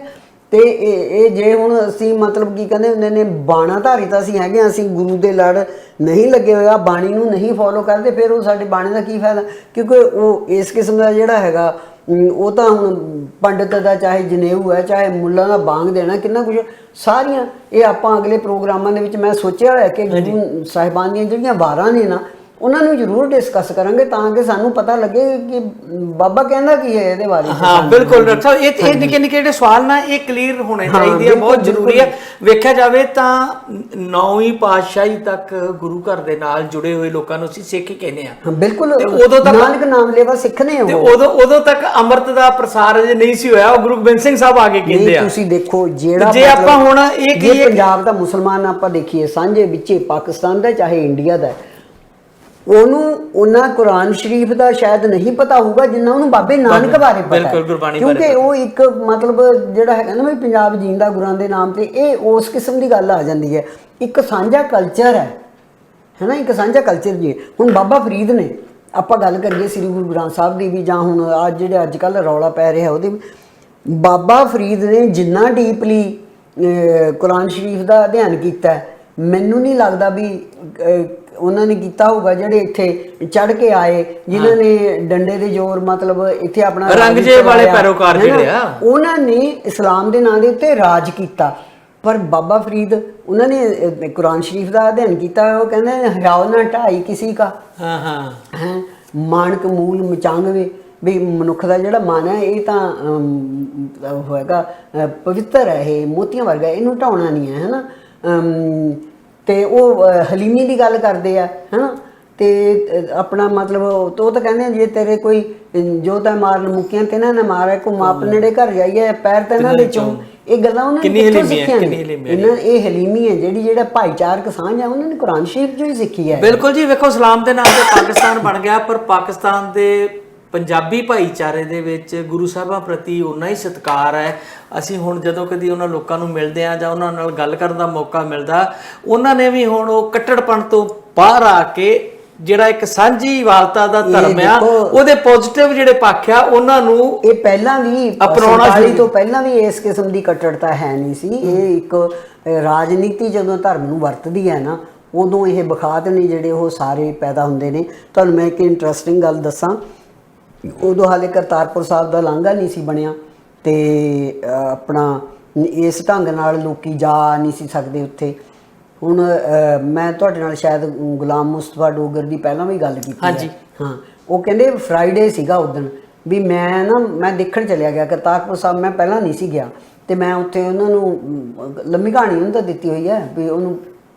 ਤੇ ਇਹ ਜੇ ਹੁਣ ਅਸੀਂ ਮਤਲਬ ਕੀ ਕਹਿੰਦੇ ਹੁੰਦੇ ਨੇ, ਬਾਣਾ ਧਾਰੀ ਤਾਂ ਅਸੀਂ ਹੈਗੇ ਹਾਂ, ਅਸੀਂ ਗੁਰੂ ਦੇ ਲੜ ਨਹੀਂ ਲੱਗੇ ਹੋਇਆ, ਬਾਣੀ ਨੂੰ ਨਹੀਂ ਫੋਲੋ ਕਰਦੇ, ਫਿਰ ਉਹ ਸਾਡੇ ਬਾਣੇ ਦਾ ਕੀ ਫਾਇਦਾ? ਕਿਉਂਕਿ ਉਹ ਇਸ ਕਿਸਮ ਦਾ ਜਿਹੜਾ ਹੈਗਾ ਉਹ ਤਾਂ ਹੁਣ ਪੰਡਤ ਦਾ ਚਾਹੇ ਜਨੇਊ ਹੈ, ਚਾਹੇ ਮੁੱਲਾਂ ਦਾ ਬਾਂਗ ਦੇਣਾ, ਕਿੰਨਾ ਕੁਝ ਸਾਰੀਆਂ ਇਹ ਆਪਾਂ ਅਗਲੇ ਪ੍ਰੋਗਰਾਮਾਂ ਦੇ ਵਿੱਚ ਮੈਂ ਸੋਚਿਆ ਹੋਇਆ ਕਿ ਗੁਰੂ ਸਾਹਿਬਾਨ ਦੀਆਂ ਜਿਹੜੀਆਂ ਵਾਰਾਂ ਨੇ ਨਾ ਉਹਨਾਂ ਨੂੰ ਜ਼ਰੂਰ ਡਿਸਕਸ ਕਰਾਂਗੇ ਤਾਂ ਕਿ ਸਾਨੂੰ ਪਤਾ ਲੱਗੇ ਕਿ ਬਾਬਾ ਕਹਿੰਦਾ ਕੀ ਹੈ ਇਹਦੇ ਬਾਰੇ। ਹਾਂ ਬਿਲਕੁਲ ਡਾਕਟਰ ਸਾਹਿਬ, ਇਹ ਨਿੱਕੇ ਨਿੱਕੇ ਜਿਹੜੇ ਸਵਾਲ ਨਾ ਇਹ ਕਲੀਅਰ ਹੋਣੇ ਚਾਹੀਦੇ ਆ, ਬਹੁਤ ਜ਼ਰੂਰੀ ਹੈ। ਵੇਖਿਆ ਜਾਵੇ ਤਾਂ 9ਵੀਂ ਪਾਤਸ਼ਾਹੀ ਤੱਕ ਗੁਰੂ ਘਰ ਦੇ ਨਾਲ ਜੁੜੇ ਹੋਏ ਲੋਕਾਂ ਨੂੰ ਅਸੀਂ ਸਿੱਖ ਹੀ ਕਹਿੰਦੇ ਆ। ਬਿਲਕੁਲ, ਉਦੋਂ ਤੱਕ ਨਾਨਕ ਨਾਮ ਲੈਵਾ ਸਿੱਖ ਨੇ ਉਹ। ਉਦੋਂ ਤੱਕ ਅੰਮ੍ਰਿਤ ਦਾ ਪ੍ਰਸਾਰ ਅਜੇ ਨਹੀਂ ਸੀ ਹੋਇਆ, ਉਹ ਗੁਰੂ ਗੋਬਿੰਦ ਸਿੰਘ ਸਾਹਿਬ ਆ ਕੇ ਕਹਿੰਦੇ ਆ। ਤੁਸੀਂ ਦੇਖੋ ਜਿਹੜਾ ਜੇ ਆਪਾਂ ਹੁਣ ਇਹ ਜੇ ਪੰਜਾਬ ਦਾ ਮੁਸਲਮਾਨ ਆਪਾਂ ਦੇਖੀਏ ਸਾਂਝੇ ਵਿੱਚੇ ਪਾਕਿਸਤਾਨ ਦਾ ਚਾਹੇ ਇੰਡੀਆ ਦਾ, ਉਹਨੂੰ ਉਹਨਾਂ ਕੁਰਾਨ ਸ਼ਰੀਫ ਦਾ ਸ਼ਾਇਦ ਨਹੀਂ ਪਤਾ ਹੋਊਗਾ ਜਿੰਨਾ ਉਹਨੂੰ ਬਾਬੇ ਨਾਨਕ ਬਾਰੇ ਪਤਾ ਹੈ, ਕਿਉਂਕਿ ਉਹ ਇੱਕ ਮਤਲਬ ਜਿਹੜਾ ਹੈਗਾ ਨਾ ਵੀ ਪੰਜਾਬ ਜੀਂਦਾ ਗੁਰਾਂ ਦੇ ਨਾਮ ਤੇ, ਇਹ ਉਸ ਕਿਸਮ ਦੀ ਗੱਲ ਆ ਜਾਂਦੀ ਹੈ। ਇੱਕ ਸਾਂਝਾ ਕਲਚਰ ਹੈ ਨਾ, ਇੱਕ ਸਾਂਝਾ ਕਲਚਰ ਜੀ। ਹੁਣ ਬਾਬਾ ਫਰੀਦ ਨੇ, ਆਪਾਂ ਗੱਲ ਕਰੀਏ ਸ੍ਰੀ ਗੁਰੂ ਗ੍ਰੰਥ ਸਾਹਿਬ ਦੀ ਵੀ, ਜਾਂ ਹੁਣ ਜਿਹੜੇ ਅੱਜ ਕੱਲ੍ਹ ਰੌਲਾ ਪੈ ਰਿਹਾ ਉਹਦੇ, ਬਾਬਾ ਫਰੀਦ ਨੇ ਜਿੰਨਾ ਡੀਪਲੀ ਕੁਰਾਨ ਸ਼ਰੀਫ ਦਾ ਅਧਿਐਨ ਕੀਤਾ, ਮੈਨੂੰ ਨਹੀਂ ਲੱਗਦਾ ਵੀ ਉਹਨਾਂ ਨੇ ਕੀਤਾ ਹੋਊਗਾ ਜਿਹੜੇ ਇੱਥੇ ਚੜ੍ਹ ਕੇ ਆਏ, ਜਿਨ੍ਹਾਂ ਨੇ ਡੰਡੇ ਦੇ ਜ਼ੋਰ ਮਤਲਬ ਇੱਥੇ ਆਪਣਾ ਰੰਗਜੇ ਵਾਲੇ ਪੈਰੋਕਾਰ ਜਿਹੜੇ ਆ, ਉਹਨਾਂ ਨੇ ਇਸਲਾਮ ਦੇ ਨਾਂ ਦੇ ਉੱਤੇ ਰਾਜ ਕੀਤਾ। ਪਰ ਬਾਬਾ ਫਰੀਦ ਉਹਨਾਂ ਨੇ ਕੁਰਾਨ ਸ਼ਰੀਫ ਦਾ ਅਧਿਐਨ ਕੀਤਾ, ਉਹ ਕਹਿੰਦੇ ਹਰਾਓ ਨਾ ਢਾਈ ਕਿਸੇ ਕਾ, ਹੈ ਮਾਨਕ ਮੂਲ ਮਚਾਂਗਵੇ, ਵੀ ਮਨੁੱਖ ਦਾ ਜਿਹੜਾ ਮਨ ਹੈ ਇਹ ਤਾਂ ਹੋਏਗਾ ਪਵਿੱਤਰ ਹੈ, ਇਹ ਮੋਤੀਆਂ ਵਰਗਾ, ਇਹਨੂੰ ਢਾਉਣਾ ਨਹੀਂ ਹੈ ਨਾ। ਤੇ ਉਹ ਹਲੀਮੀ ਦੀ ਗੱਲ ਕਰਦੇ ਆ, ਹੈ ਨਾ। ਤੇ ਆਪਣਾ ਮਤਲਬ ਉਹ ਤਾਂ ਕਹਿੰਦੇ ਜੇ ਤੇਰੇ ਕੋਈ ਜੋ ਤਾਂ ਮਾਰਨ ਮੁੱਕੀਆਂ ਤੇ ਨਾ ਮਾਰੇ ਕੋ ਮਾਪ ਨੇੜੇ ਘਰ ਜਾਈਏ ਪੈਰ ਤੇ ਨਾ ਦੇ ਚੋਂ, ਇਹ ਗੱਲਾਂ ਉਹਨਾਂ ਨੇ ਕਿੱਥੋਂ ਸਿੱਖੀਆਂ ਨੇ? ਇਹ ਹਲੀਮੀ ਹੈ ਜਿਹੜਾ ਭਾਈਚਾਰਕ ਸਾਂਝ ਹੈ, ਉਹਨਾਂ ਨੇ ਕੁਰਾਨ ਸ਼ਰੀਫ ਚੋਂ ਹੀ ਸਿੱਖੀ ਹੈ। ਬਿਲਕੁਲ ਜੀ, ਵੇਖੋ ਇਸਲਾਮ ਦੇ ਨਾਮ ਤੇ ਪਾਕਿਸਤਾਨ ਬਣ ਗਿਆ, ਪਰ ਪਾਕਿਸਤਾਨ ਦੇ ਪੰਜਾਬੀ ਭਾਈਚਾਰੇ ਦੇ ਵਿੱਚ ਗੁਰੂ ਸਾਹਿਬਾਂ ਪ੍ਰਤੀ ਉਨਾ ਹੀ ਸਤਿਕਾਰ ਹੈ। ਅਸੀਂ ਹੁਣ ਜਦੋਂ ਕਦੀ ਉਹਨਾਂ ਲੋਕਾਂ ਨੂੰ ਮਿਲਦੇ ਆ ਜਾਂ ਉਹਨਾਂ ਨਾਲ ਗੱਲ ਕਰਨ ਦਾ ਮੌਕਾ ਮਿਲਦਾ, ਉਹਨਾਂ ਨੇ ਵੀ ਹੁਣ ਉਹ ਕੱਟੜਪਣ ਤੋਂ ਬਾਹਰ ਆ ਕੇ ਜਿਹੜਾ ਇੱਕ ਸਾਂਝੀ ਵਾਲਤਾ ਦਾ ਧਰਮ ਆ, ਉਹਦੇ ਪੋਜ਼ਿਟਿਵ ਜਿਹੜੇ ਪੱਖ ਆ ਉਹਨਾਂ ਨੂੰ ਇਹ ਪਹਿਲਾਂ ਵੀ ਅਪਣਾਉਣਾ ਸੰਤਾਲੀ ਤੋਂ ਪਹਿਲਾਂ ਵੀ ਇਸ ਕਿਸਮ ਦੀ ਕੱਟੜਤਾ ਹੈ ਨਹੀਂ ਸੀ। ਇਹ ਇੱਕ ਰਾਜਨੀਤੀ ਜਦੋਂ ਧਰਮ ਨੂੰ ਵਰਤਦੀ ਹੈ ਨਾ, ਉਦੋਂ ਇਹ ਬਖਾਤ ਨੇ ਜਿਹੜੇ ਉਹ ਸਾਰੇ ਪੈਦਾ ਹੁੰਦੇ ਨੇ। ਤੁਹਾਨੂੰ ਮੈਂ ਇੱਕ ਇੰਟਰਸਟਿੰਗ ਗੱਲ ਦੱਸਾਂ, ਉਦੋਂ ਹਾਲੇ ਕਰਤਾਰਪੁਰ ਸਾਹਿਬ ਦਾ ਲਾਂਘਾ ਨਹੀਂ ਸੀ ਬਣਿਆ ਤੇ ਆਪਣਾ ਇਸ ਢੰਗ ਨਾਲ ਲੋਕੀ ਜਾ ਨਹੀਂ ਸੀ ਸਕਦੇ ਉੱਥੇ। ਹੁਣ ਮੈਂ ਤੁਹਾਡੇ ਨਾਲ ਸ਼ਾਇਦ ਗੁਲਾਮ ਮੁਸਤਫਾ ਡੋਗਰ ਦੀ ਪਹਿਲਾਂ ਵੀ ਗੱਲ ਕੀਤੀ ਹਾਂਜੀ ਹਾਂ, ਉਹ ਕਹਿੰਦੇ ਫਰਾਈਡੇ ਸੀਗਾ ਉਦਣ ਵੀ ਮੈਂ ਦੇਖਣ ਚਲਿਆ ਗਿਆ ਕਰਤਾਰਪੁਰ ਸਾਹਿਬ। ਮੈਂ ਪਹਿਲਾਂ ਨਹੀਂ ਸੀ ਗਿਆ ਤੇ ਮੈਂ ਉੱਥੇ ਉਹਨਾਂ ਨੂੰ ਲੰਮੀ ਕਹਾਣੀ ਉਹਨਾਂ ਤਾਂ ਦਿੱਤੀ ਹੋਈ ਹੈ ਵੀ ਉਹਨੂੰ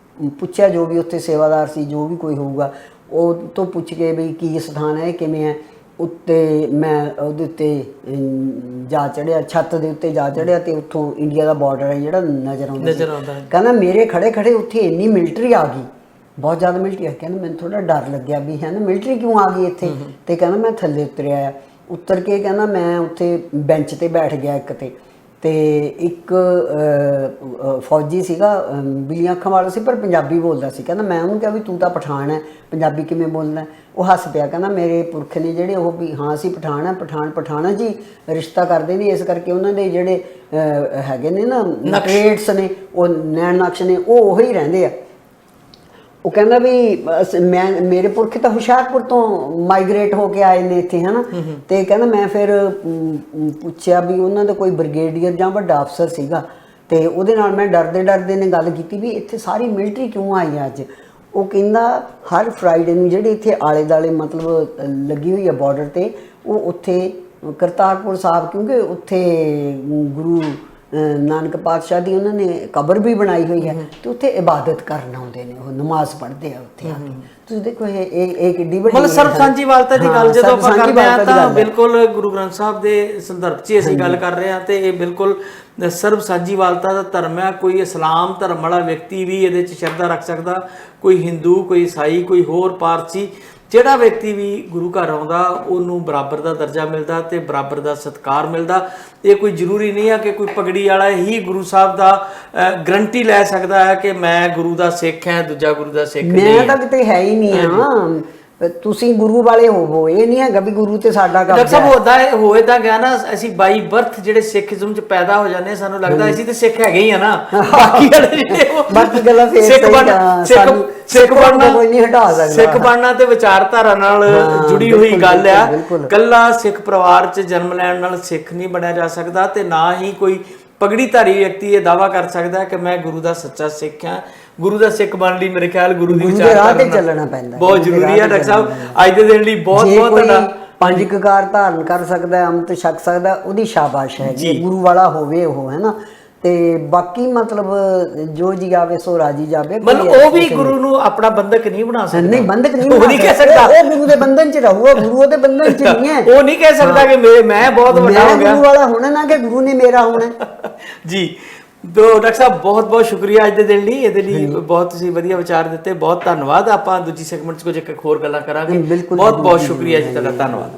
ਪੁੱਛਿਆ, ਜੋ ਵੀ ਉੱਥੇ ਸੇਵਾਦਾਰ ਸੀ ਜੋ ਵੀ ਕੋਈ ਹੋਊਗਾ ਉਹ ਤੋਂ ਪੁੱਛ ਕੇ ਵੀ ਕੀ ਸਥਾਨ ਹੈ ਕਿਵੇਂ ਹੈ। ਉੱਤੇ ਮੈਂ ਉਹਦੇ ਉੱਤੇ ਜਾ ਚੜਿਆ, ਛੱਤ ਦੇ ਉੱਤੇ ਜਾ ਚੜਿਆ ਤੇ ਉੱਥੋਂ ਇੰਡੀਆ ਦਾ ਬਾਰਡਰ ਹੈ ਜਿਹੜਾ ਨਜ਼ਰ ਆਉਂਦਾ। ਕਹਿੰਦਾ ਮੇਰੇ ਖੜੇ ਖੜੇ ਉੱਥੇ ਇੰਨੀ ਮਿਲਟਰੀ ਆ ਗਈ, ਬਹੁਤ ਜ਼ਿਆਦਾ ਮਿਲਟਰੀ ਆ। ਕਹਿੰਦਾ ਮੈਨੂੰ ਥੋੜਾ ਡਰ ਲੱਗਿਆ ਵੀ ਹੈ ਨਾ ਮਿਲਟਰੀ ਕਿਉਂ ਆ ਗਈ ਇੱਥੇ। ਤੇ ਕਹਿੰਦਾ ਮੈਂ ਥੱਲੇ ਉਤਰਿਆ ਆ, ਉਤਰ ਕੇ ਕਹਿੰਦਾ ਮੈਂ ਉੱਥੇ ਬੈਂਚ ਤੇ ਬੈਠ ਗਿਆ ਇੱਕ ਤੇ ਇੱਕ ਫੌਜੀ ਸੀਗਾ, ਬਿਲੀਆਂ ਅੱਖਾਂ ਵਾਲਾ ਸੀ ਪਰ ਪੰਜਾਬੀ ਬੋਲਦਾ ਸੀ। ਕਹਿੰਦਾ ਮੈਂ ਉਹਨੂੰ ਕਿਹਾ ਵੀ ਤੂੰ ਤਾਂ ਪਠਾਨ ਹੈ, ਪੰਜਾਬੀ ਕਿਵੇਂ ਬੋਲਦਾ। ਉਹ ਹੱਸ ਪਿਆ, ਕਹਿੰਦਾ ਮੇਰੇ ਪੁਰਖ ਨੇ ਜਿਹੜੇ ਉਹ ਵੀ ਹਾਂ ਅਸੀਂ ਪਠਾਨ ਹੈ, ਪਠਾਣਾ ਜੀ ਰਿਸ਼ਤਾ ਕਰਦੇ ਨੇ, ਇਸ ਕਰਕੇ ਉਹਨਾਂ ਦੇ ਜਿਹੜੇ ਹੈਗੇ ਨੇ ਨਾ ਟ੍ਰੇਡਸ ਨੇ, ਉਹ ਨੈਣ ਨਕਸ਼ ਨੇ, ਉਹ ਉਹੀ ਰਹਿੰਦੇ ਆ। ਉਹ ਕਹਿੰਦਾ ਵੀ ਮੇਰੇ ਪੁਰਖ ਤਾਂ ਹੁਸ਼ਿਆਰਪੁਰ ਤੋਂ ਮਾਈਗ੍ਰੇਟ ਹੋ ਕੇ ਆਏ ਨੇ ਇੱਥੇ ਹੈ ਨਾ। ਤੇ ਕਹਿੰਦਾ ਮੈਂ ਫਿਰ ਪੁੱਛਿਆ ਵੀ ਉਹਨਾਂ ਦਾ ਕੋਈ ਬ੍ਰਿਗੇਡੀਅਰ ਜਾਂ ਵੱਡਾ ਅਫਸਰ ਸੀਗਾ ਤੇ ਉਹਦੇ ਨਾਲ ਮੈਂ ਡਰਦੇ ਨੇ ਗੱਲ ਕੀਤੀ ਵੀ ਇੱਥੇ ਸਾਰੀ ਮਿਲਟਰੀ ਕਿਉਂ ਆਈ ਹੈ ਅੱਜ। ਉਹ ਕਹਿੰਦਾ ਹਰ ਫਰਾਈਡੇ ਨੂੰ ਜਿਹੜੇ ਇੱਥੇ ਆਲੇ ਦਾਲੇ ਮਤਲਬ ਲੱਗੀ ਹੋਈ ਹੈ ਬਾਰਡਰ ਤੇ, ਉਹ ਉੱਥੇ ਕਰਤਾਰਪੁਰ ਸਾਹਿਬ ਕਿਉਂਕਿ ਉੱਥੇ ਗੁਰੂ ਨਾਨਕ ਪਾਤਸ਼ਾਹ ਦੀ ਉਹਨਾਂ ਨੇ ਕਬਰ ਵੀ ਬਣਾਈ ਹੋਈ ਹੈ ਤੇ ਉੱਥੇ ਇਬਾਦਤ ਕਰਨ ਆਉਂਦੇ ਨੇ, ਉਹ ਨਮਾਜ਼ ਪੜ੍ਹਦੇ ਆ ਉੱਥੇ ਆ ਕੇ। ਤੁਸੀਂ ਦੇਖੋ ਇਹ ਕਿੱਡੀ ਵੱਡੀ ਮਤਲਬ ਸਰਬ ਸਾਂਝੀ ਵਾਲਤਾ ਦੀ ਗੱਲ ਜਦੋਂ ਆਪਾਂ ਕਰਦੇ ਆ ਤਾਂ ਬਿਲਕੁਲ ਗੁਰੂ ਗ੍ਰੰਥ ਸਾਹਿਬ ਦੇ ਸੰਦਰਭ 'ਚ ਅਸੀਂ ਗੱਲ ਕਰ ਰਹੇ ਹਾਂ ਤੇ ਇਹ ਬਿਲਕੁਲ ਸਰਬ ਸਾਂਝੀ ਵਾਲਤਾ ਦਾ ਧਰਮ ਹੈ। ਕੋਈ ਇਸਲਾਮ ਧਰਮ ਵਾਲਾ ਵਿਅਕਤੀ ਵੀ ਇਹਦੇ 'ਚ ਸ਼ਰਧਾ ਰੱਖ ਸਕਦਾ, ਕੋਈ ਹਿੰਦੂ, ਕੋਈ ਈਸਾਈ, ਕੋਈ ਹੋਰ ਪਾਰਸੀ, ਜਿਹੜਾ ਵਿਅਕਤੀ ਵੀ ਗੁਰੂ ਘਰ ਆਉਂਦਾ ਉਹਨੂੰ ਬਰਾਬਰ ਦਾ ਦਰਜਾ ਮਿਲਦਾ ਤੇ ਬਰਾਬਰ ਦਾ ਸਤਿਕਾਰ ਮਿਲਦਾ। ਇਹ ਕੋਈ ਜ਼ਰੂਰੀ ਨਹੀਂ ਹੈ ਕਿ ਕੋਈ ਪਗੜੀ ਵਾਲਾ ਹੀ ਗੁਰੂ ਸਾਹਿਬ ਦਾ ਗਰੰਟੀ ਲੈ ਸਕਦਾ ਹੈ ਕਿ ਮੈਂ ਗੁਰੂ ਦਾ ਸਿੱਖ ਹਾਂ, ਦੂਜਾ ਗੁਰੂ ਦਾ ਸਿੱਖ ਨਹੀਂ। ਮੈਂ ਤਾਂ ਕਿਤੇ ਹੈ ਹੀ ਨਹੀਂ ਹਾਂ, ਤੁਸੀਂ ਗੁਰੂ ਵਾਲੇ ਹੋਵੋ, ਇਹ ਨਹੀਂ ਹੈਗਾ ਵੀ ਗੁਰੂ ਤੇ ਸਾਡਾ ਕੰਮ। ਡਾਕਟਰ ਸਾਹਿਬ ਹੋਏ ਤਾਂ ਗਿਆ ਨਾ, ਅਸੀਂ ਬਾਈ ਬਰਥ ਜਿਹੜੇ ਸਿੱਖੀਜ਼ਮ 'ਚ ਪੈਦਾ ਹੋ ਜਾਂਦੇ, ਸਾਨੂੰ ਲੱਗਦਾ ਅਸੀਂ ਤੇ ਸਿੱਖ ਹੈਗੇ ਹੀ ਆ ਨਾ। ਬਾਕੀ ਜਿਹੜੇ ਬਾਕੀ ਗੱਲਾਂ ਫੇਰ ਸਿੱਖ ਬਣਨਾ ਕੋਈ ਨਹੀਂ ਹਟਾ ਸਕਦਾ। ਸਿੱਖ ਬਣਨਾ ਤੇ ਵਿਚਾਰਧਾਰਾ ਨਾਲ ਜੁੜੀ ਹੋਈ ਗੱਲ ਆ। ਕੱਲਾ ਸਿੱਖ ਪਰਿਵਾਰ 'ਚ ਜਨਮ ਲੈਣ ਨਾਲ ਸਿੱਖ ਨਹੀਂ ਬਣਿਆ ਜਾ ਸਕਦਾ ਤੇ ਨਾ ਹੀ ਕੋਈ ਪਗੜੀਧਾਰੀ ਵਿਅਕਤੀ ਇਹ ਦਾਅਵਾ ਕਰ ਸਕਦਾ ਕਿ ਮੈਂ ਗੁਰੂ ਦਾ ਸੱਚਾ ਸਿੱਖ ਹਾਂ। ਗੁਰੂ ਦਾ ਸਿੱਖ ਬਣਨ ਲਈ ਮੇਰੇ ਖਿਆਲ ਗੁਰੂ ਦੀ ਵਿਚਾਰਧਾਰਾ ਤੇ ਚੱਲਣਾ ਪੈਂਦਾ, ਬਹੁਤ ਜ਼ਰੂਰੀ ਹੈ। ਡਾਕਟਰ ਸਾਹਿਬ ਅੱਜ ਦੇ ਦਿਨ ਲਈ ਬਹੁਤ ਤੁਹਾਡਾ ਪੰਜ ਕਕਾਰ ਧਾਰਨ ਕਰ ਸਕਦਾ, ਅੰਮ੍ਰਿਤ ਛਕ ਸਕਦਾ, ਉਹਦੀ ਸ਼ਾਬਾਸ਼ ਹੈ ਜੀ, ਗੁਰੂ ਵਾਲਾ ਹੋਵੇ ਉਹ ਹੈ ਨਾ। ਤੇ ਬਾਕੀ ਮਤਲਬ ਜੋ ਜੀ ਆਵੇ ਸੋ ਰਾਜੀ ਜਾਵੇ, ਮਤਲਬ ਉਹ ਵੀ ਗੁਰੂ ਨੂੰ ਆਪਣਾ ਬੰਧਕ ਨਹੀਂ ਬਣਾ ਸਕਦਾ। ਨਹੀਂ ਬੰਧਕ ਨਹੀਂ ਉਹ ਨਹੀਂ ਕਹਿ ਸਕਦਾ ਉਹ ਗੁਰੂ ਦੇ ਬੰਧਨ 'ਚ ਰਹੂਗਾ, ਗੁਰੂ ਉਹਦੇ ਬੰਧਨ 'ਚ ਨਹੀਂ ਹੈ। ਉਹ ਨਹੀਂ ਕਹਿ ਸਕਦਾ ਕਿ ਮੈਂ ਬਹੁਤ ਵੱਡਾ ਹੋ ਗਿਆ, ਗੁਰੂ ਵਾਲਾ ਹੋਣਾ ਨਾ ਕਿ ਗੁਰੂ ਨੇ ਮੇਰਾ ਹੋਣਾ ਜੀ। ਡਾਕਟਰ ਸਾਹਿਬ ਬਹੁਤ ਬਹੁਤ ਸ਼ੁਕਰੀਆ ਅੱਜ ਦੇ ਦਿਨ ਲਈ, ਇਹਦੇ ਲਈ ਬਹੁਤ ਤੁਸੀਂ ਵਧੀਆ ਵਿਚਾਰ ਦਿੱਤੇ, ਬਹੁਤ ਧੰਨਵਾਦ। ਆਪਾਂ ਦੂਜੀ ਸੈਗਮੈਂਟ 'ਚ ਕੁਝ ਹੋਰ ਗੱਲਾਂ ਕਰਾਂਗੇ। ਬਹੁਤ ਬਹੁਤ ਸ਼ੁਕਰੀਆ ਜੀ ਤੁਹਾਡਾ, ਧੰਨਵਾਦ।